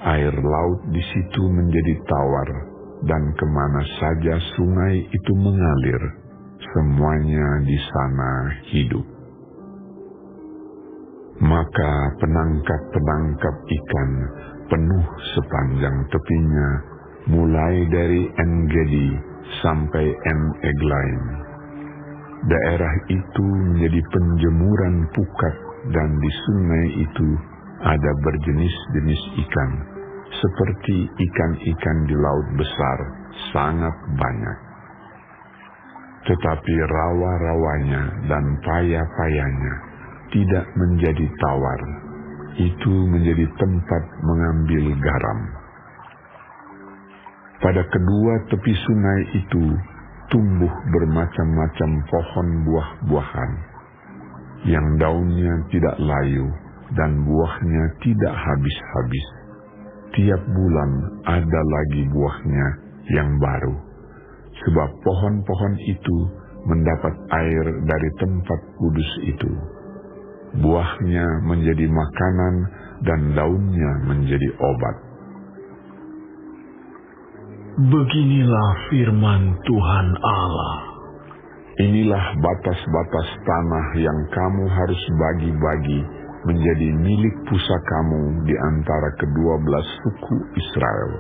S3: air laut di situ menjadi tawar, dan kemana saja sungai itu mengalir, semuanya di sana hidup. Maka penangkap-penangkap ikan penuh sepanjang tepinya, mulai dari En-Gedi sampai En-Eglaim. Daerah itu menjadi penjemuran pukat, dan di sungai itu ada berjenis-jenis ikan, seperti ikan-ikan di laut besar, sangat banyak. Tetapi rawa-rawanya dan paya-payanya tidak menjadi tawar, itu menjadi tempat mengambil garam. Pada kedua tepi sungai itu tumbuh bermacam-macam pohon buah-buahan, yang daunnya tidak layu dan buahnya tidak habis-habis. Tiap bulan ada lagi buahnya yang baru, sebab pohon-pohon itu mendapat air dari tempat kudus itu. Buahnya menjadi makanan dan daunnya menjadi obat.
S1: Beginilah firman Tuhan Allah.
S3: Inilah batas-batas tanah yang kamu harus bagi-bagi menjadi milik pusakamu di antara ke-12 suku Israel.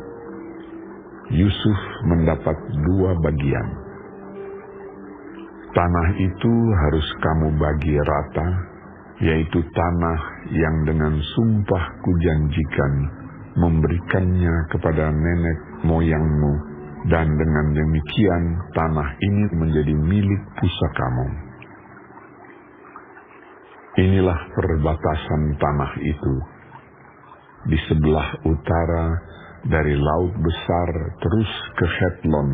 S3: Yusuf mendapat 2 bagian. Tanah itu harus kamu bagi rata, yaitu tanah yang dengan sumpah kujanjikan memberikannya kepada nenek moyangmu, dan dengan demikian tanah ini menjadi milik pusakamu. Inilah perbatasan tanah itu. Di sebelah utara dari Laut Besar terus ke Hetlon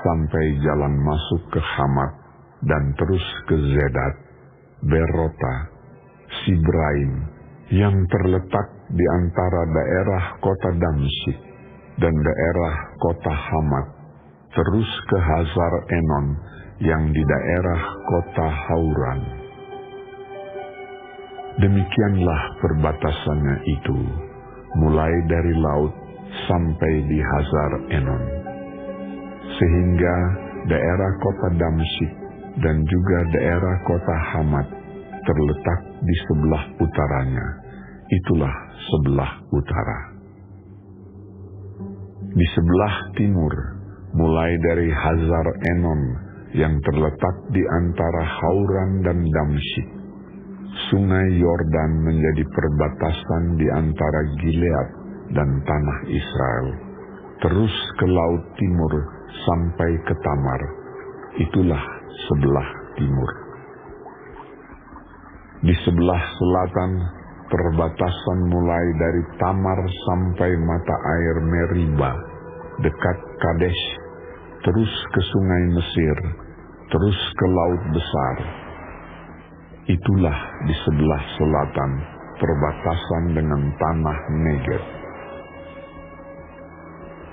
S3: sampai jalan masuk ke Hamat, dan terus ke Zedat, Berota, Sibraim, yang terletak di antara daerah kota Damsyik dan daerah kota Hamat, terus ke Hazar Enon yang di daerah kota Hauran. Demikianlah perbatasannya itu, mulai dari laut sampai di Hazar Enon, sehingga daerah kota Damsyik dan juga daerah kota Hamat terletak di sebelah utaranya. Itulah sebelah utara. Di sebelah timur, mulai dari Hazar Enon yang terletak di antara Hauran dan Damsyik. Sungai Yordan menjadi perbatasan di antara Gilead dan tanah Israel, terus ke laut timur sampai ke Tamar. Itulah sebelah timur. Di sebelah selatan, perbatasan mulai dari Tamar sampai mata air Meriba, dekat Kadesh, terus ke sungai Mesir, terus ke Laut Besar. Itulah di sebelah selatan, perbatasan dengan tanah Negeb.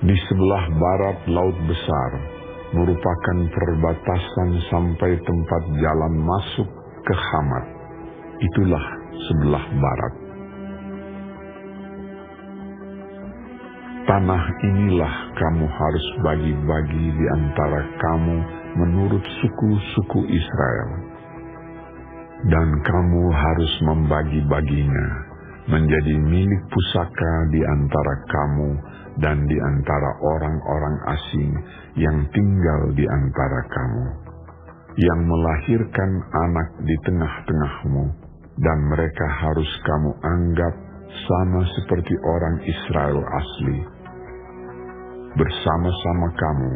S3: Di sebelah barat Laut Besar, merupakan perbatasan sampai tempat jalan masuk ke Hamat. Itulah sebelah barat. Tanah inilah kamu harus bagi-bagi di antara kamu menurut suku-suku Israel. Dan kamu harus membagi-baginya menjadi milik pusaka di antara kamu dan di antara orang-orang asing yang tinggal di antara kamu, yang melahirkan anak di tengah-tengahmu, dan mereka harus kamu anggap sama seperti orang Israel asli. Bersama-sama kamu,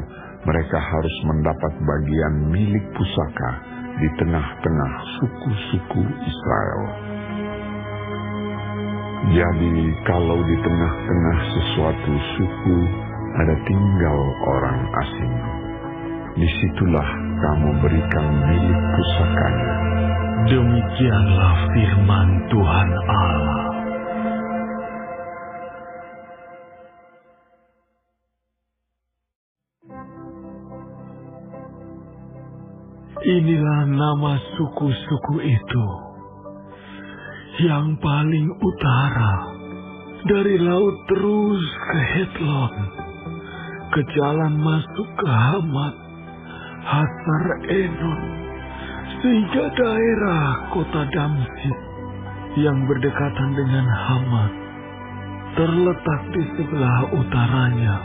S3: mereka harus mendapat bagian milik pusaka di tengah-tengah suku-suku Israel. Jadi kalau di tengah-tengah sesuatu suku ada tinggal orang asing, disitulah kamu berikan milik pusakanya.
S1: Demikianlah firman Tuhan Allah. Inilah nama suku-suku itu. Yang paling utara, dari laut terus ke Hetlon, ke jalan masuk ke Hamat, Hasar Enon, sehingga daerah kota Damsyik yang berdekatan dengan Hamat, terletak di sebelah utaranya.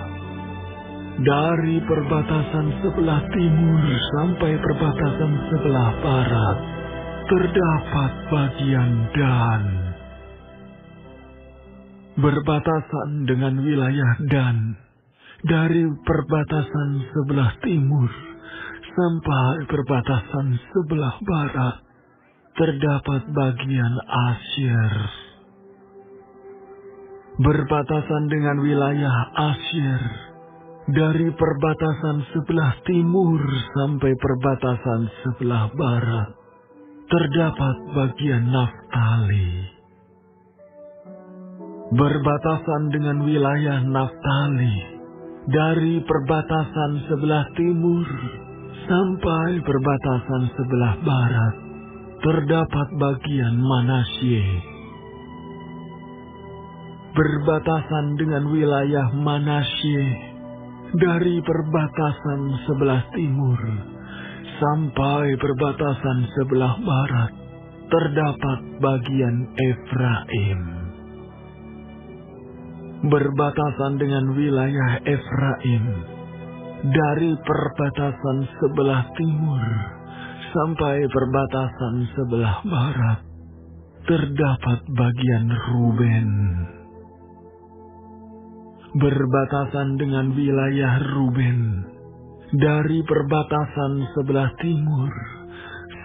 S1: Dari perbatasan sebelah timur sampai perbatasan sebelah barat, terdapat bagian Dan. Berbatasan dengan wilayah Dan, dari perbatasan sebelah timur sampai perbatasan sebelah barat, terdapat bagian Asyer. Berbatasan dengan wilayah Asyer, dari perbatasan sebelah timur sampai perbatasan sebelah barat, terdapat bagian Naftali. Berbatasan dengan wilayah Naftali, dari perbatasan sebelah timur sampai perbatasan sebelah barat, terdapat bagian Manasye. Berbatasan dengan wilayah Manasye, dari perbatasan sebelah timur sampai perbatasan sebelah barat, terdapat bagian Efraim. Berbatasan dengan wilayah Efraim, dari perbatasan sebelah timur sampai perbatasan sebelah barat, terdapat bagian Ruben. Berbatasan dengan wilayah Ruben, dari perbatasan sebelah timur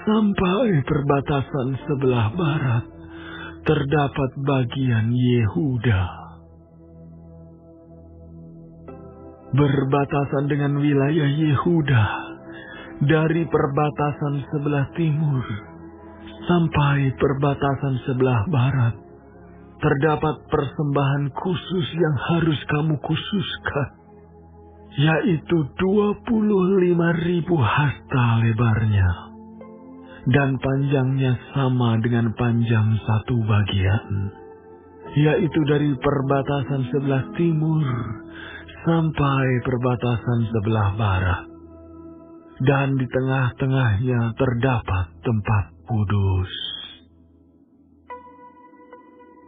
S1: sampai perbatasan sebelah barat, terdapat bagian Yehuda. Berbatasan dengan wilayah Yehuda, dari perbatasan sebelah timur sampai perbatasan sebelah barat, terdapat persembahan khusus yang harus kamu khususkan, yaitu 25.000 hasta lebarnya, dan panjangnya sama dengan panjang satu bagian, yaitu dari perbatasan sebelah timur sampai perbatasan sebelah barat, dan di tengah-tengahnya terdapat tempat kudus.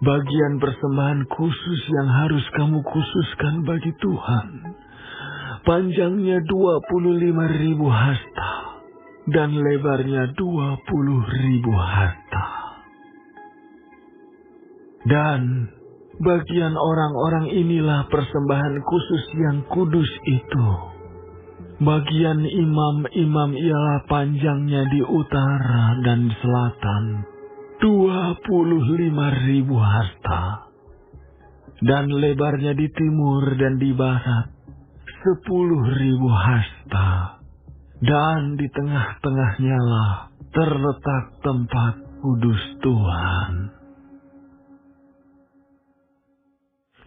S1: Bagian persembahan khusus yang harus kamu khususkan bagi Tuhan, panjangnya 25.000 hasta, dan lebarnya 20.000 hasta. Dan bagian orang-orang inilah persembahan khusus yang kudus itu. Bagian imam-imam ialah panjangnya di utara dan selatan 25.000 hasta. Dan lebarnya di timur dan di barat 10.000 hasta. Dan di tengah-tengahnya lah terletak tempat kudus Tuhan.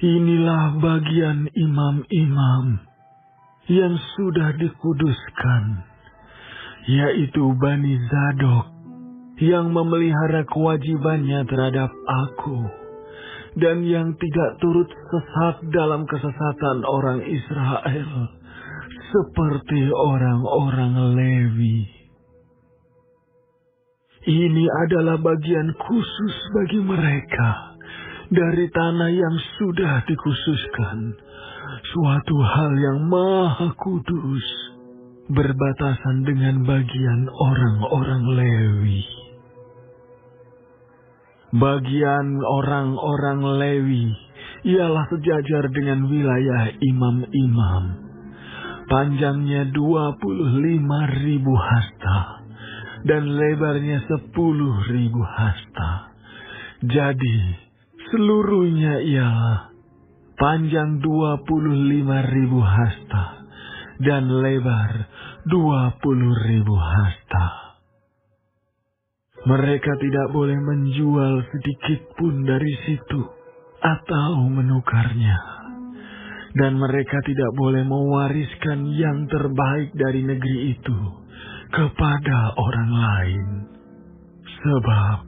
S1: Inilah bagian imam-imam yang sudah dikuduskan, yaitu Bani Zadok, yang memelihara kewajibannya terhadap aku, dan yang tidak turut sesat dalam kesesatan orang Israel, seperti orang-orang Lewi. Ini adalah bagian khusus bagi mereka dari tanah yang sudah dikhususkan, suatu hal yang maha kudus, berbatasan dengan bagian orang-orang Lewi. Bagian orang-orang Lewi ialah sejajar dengan wilayah imam-imam. Panjangnya 25.000 hasta dan lebarnya 10.000 hasta. Jadi seluruhnya ialah panjang 25.000 hasta dan lebar 20.000 hasta. Mereka tidak boleh menjual sedikit pun dari situ atau menukarnya. Dan mereka tidak boleh mewariskan yang terbaik dari negeri itu kepada orang lain. Sebab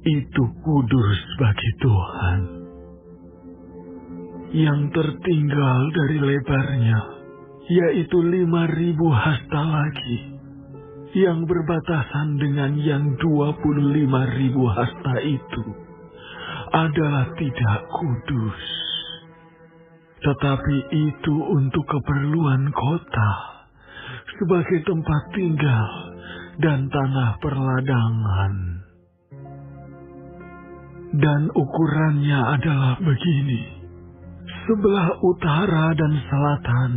S1: itu kudus bagi Tuhan. Yang tertinggal dari lebarnya, yaitu 5.000 hasta lagi, yang berbatasan dengan yang 25.000 hasta itu, adalah tidak kudus. Tetapi itu untuk keperluan kota, sebagai tempat tinggal dan tanah perladangan. Dan ukurannya adalah begini: sebelah utara dan selatan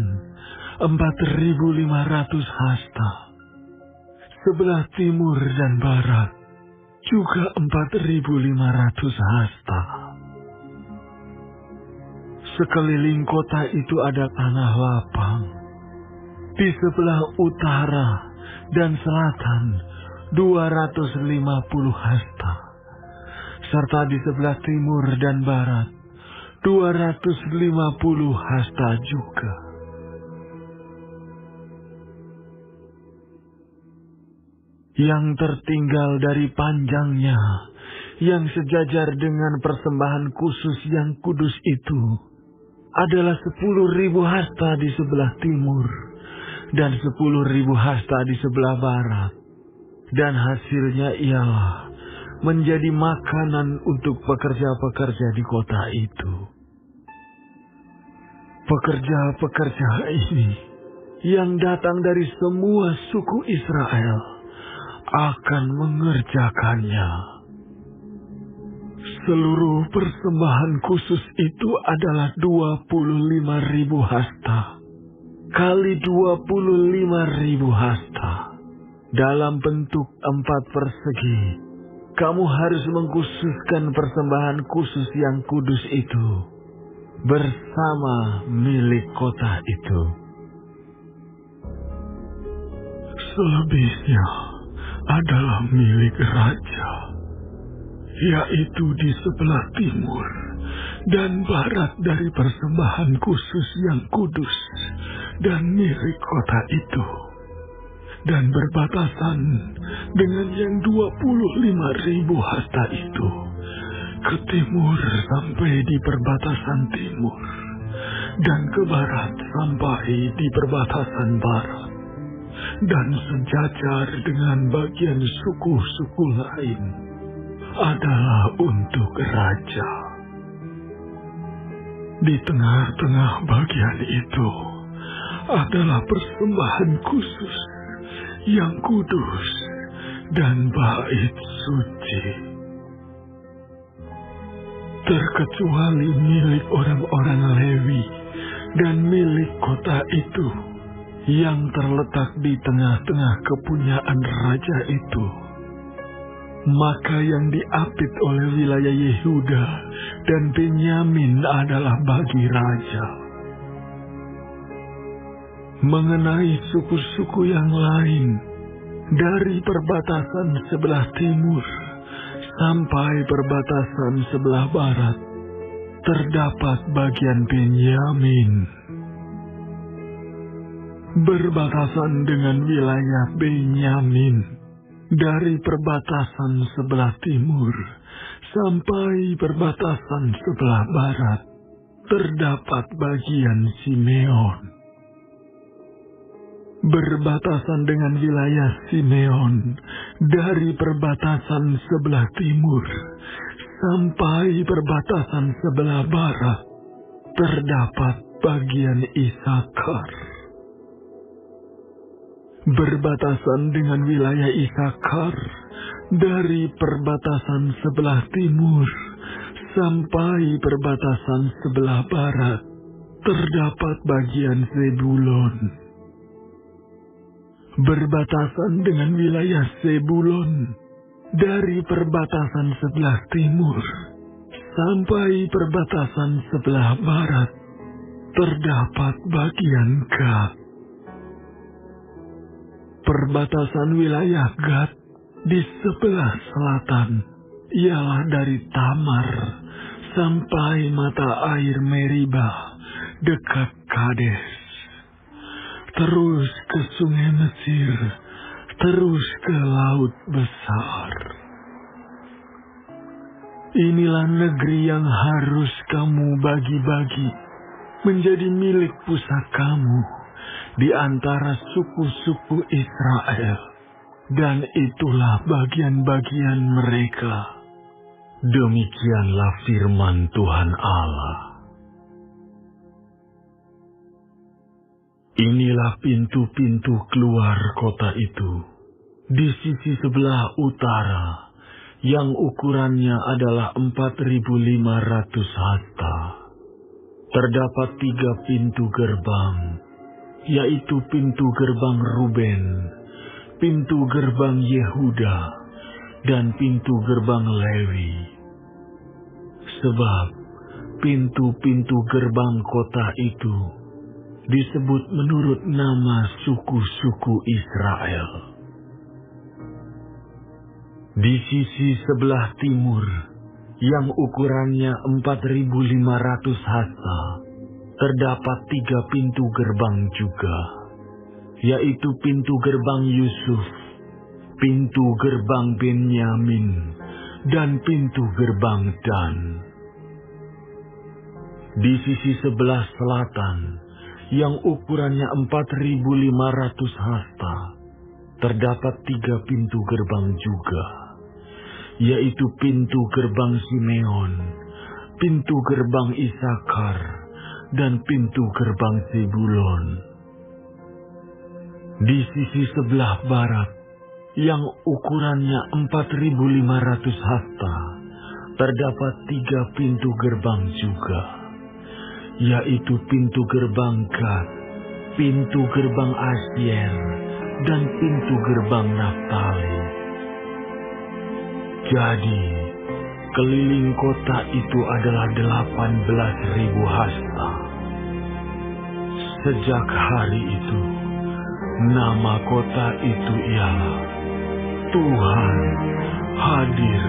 S1: 4.500 hasta, sebelah timur dan barat juga 4.500 hasta. Sekeliling kota itu ada tanah lapang. Di sebelah utara dan selatan 250 hasta. Serta di sebelah timur dan barat 250 hasta juga. Yang tertinggal dari panjangnya, yang sejajar dengan persembahan khusus yang kudus itu, adalah 10.000 hasta di sebelah timur dan 10.000 hasta di sebelah barat. Dan hasilnya ialah menjadi makanan untuk pekerja-pekerja di kota itu. Pekerja-pekerja ini yang datang dari semua suku Israel akan mengerjakannya. Seluruh persembahan khusus itu adalah 25.000 hasta kali 25.000 hasta dalam bentuk 4 persegi. Kamu harus mengkhususkan persembahan khusus yang kudus itu bersama milik kota itu. Selebihnya adalah milik raja, yaitu di sebelah timur dan barat dari persembahan khusus yang kudus dan milik kota itu, dan berbatasan dengan yang 25.000 hasta itu, ke timur sampai di perbatasan timur, dan ke barat sampai di perbatasan barat, dan sejajar dengan bagian suku-suku lain adalah untuk raja. Di tengah-tengah bagian itu adalah persembahan khusus yang kudus dan bait suci. Terkecuali milik orang-orang Lewi dan milik kota itu yang terletak di tengah-tengah kepunyaan raja itu, maka yang diapit oleh wilayah Yehuda dan Benyamin adalah bagi raja. Mengenai suku-suku yang lain, dari perbatasan sebelah timur sampai perbatasan sebelah barat, terdapat bagian Benyamin. Berbatasan dengan wilayah Benyamin, dari perbatasan sebelah timur sampai perbatasan sebelah barat, terdapat bagian Simeon. Berbatasan dengan wilayah Simeon, dari perbatasan sebelah timur sampai perbatasan sebelah barat, terdapat bagian Isakar. Berbatasan dengan wilayah Isakar, dari perbatasan sebelah timur sampai perbatasan sebelah barat, terdapat bagian Zebulon. Berbatasan dengan wilayah Zebulon, dari perbatasan sebelah timur sampai perbatasan sebelah barat, terdapat bagian Gad. Perbatasan wilayah Gad di sebelah selatan ialah dari Tamar sampai mata air Meribah dekat Kades, terus ke sungai Mesir, terus ke laut besar. Inilah negeri yang harus kamu bagi-bagi menjadi milik pusakamu di antara suku-suku Israel, dan itulah bagian-bagian mereka. Demikianlah firman Tuhan Allah. Inilah pintu-pintu keluar kota itu, di sisi sebelah utara, yang ukurannya adalah 4.500 hasta. Terdapat 3 pintu gerbang, yaitu pintu gerbang Ruben, pintu gerbang Yehuda, dan pintu gerbang Lewi. Sebab pintu-pintu gerbang kota itu disebut menurut nama suku-suku Israel. Di sisi sebelah timur, yang ukurannya 4.500 hasta, terdapat 3 pintu gerbang juga, yaitu pintu gerbang Yusuf, pintu gerbang Benyamin, dan pintu gerbang Dan. Di sisi sebelah selatan, yang ukurannya 4.500 hasta, terdapat 3 pintu gerbang juga, yaitu pintu gerbang Simeon, pintu gerbang Isakar, dan pintu gerbang Zebulon. Di sisi sebelah barat, yang ukurannya 4.500 hasta, terdapat 3 pintu gerbang juga, yaitu pintu gerbang Gad, pintu gerbang Asyer, dan pintu gerbang Naftali. Jadi, keliling kota itu adalah 18.000 hasta. Sejak hari itu, nama kota itu ialah Tuhan hadir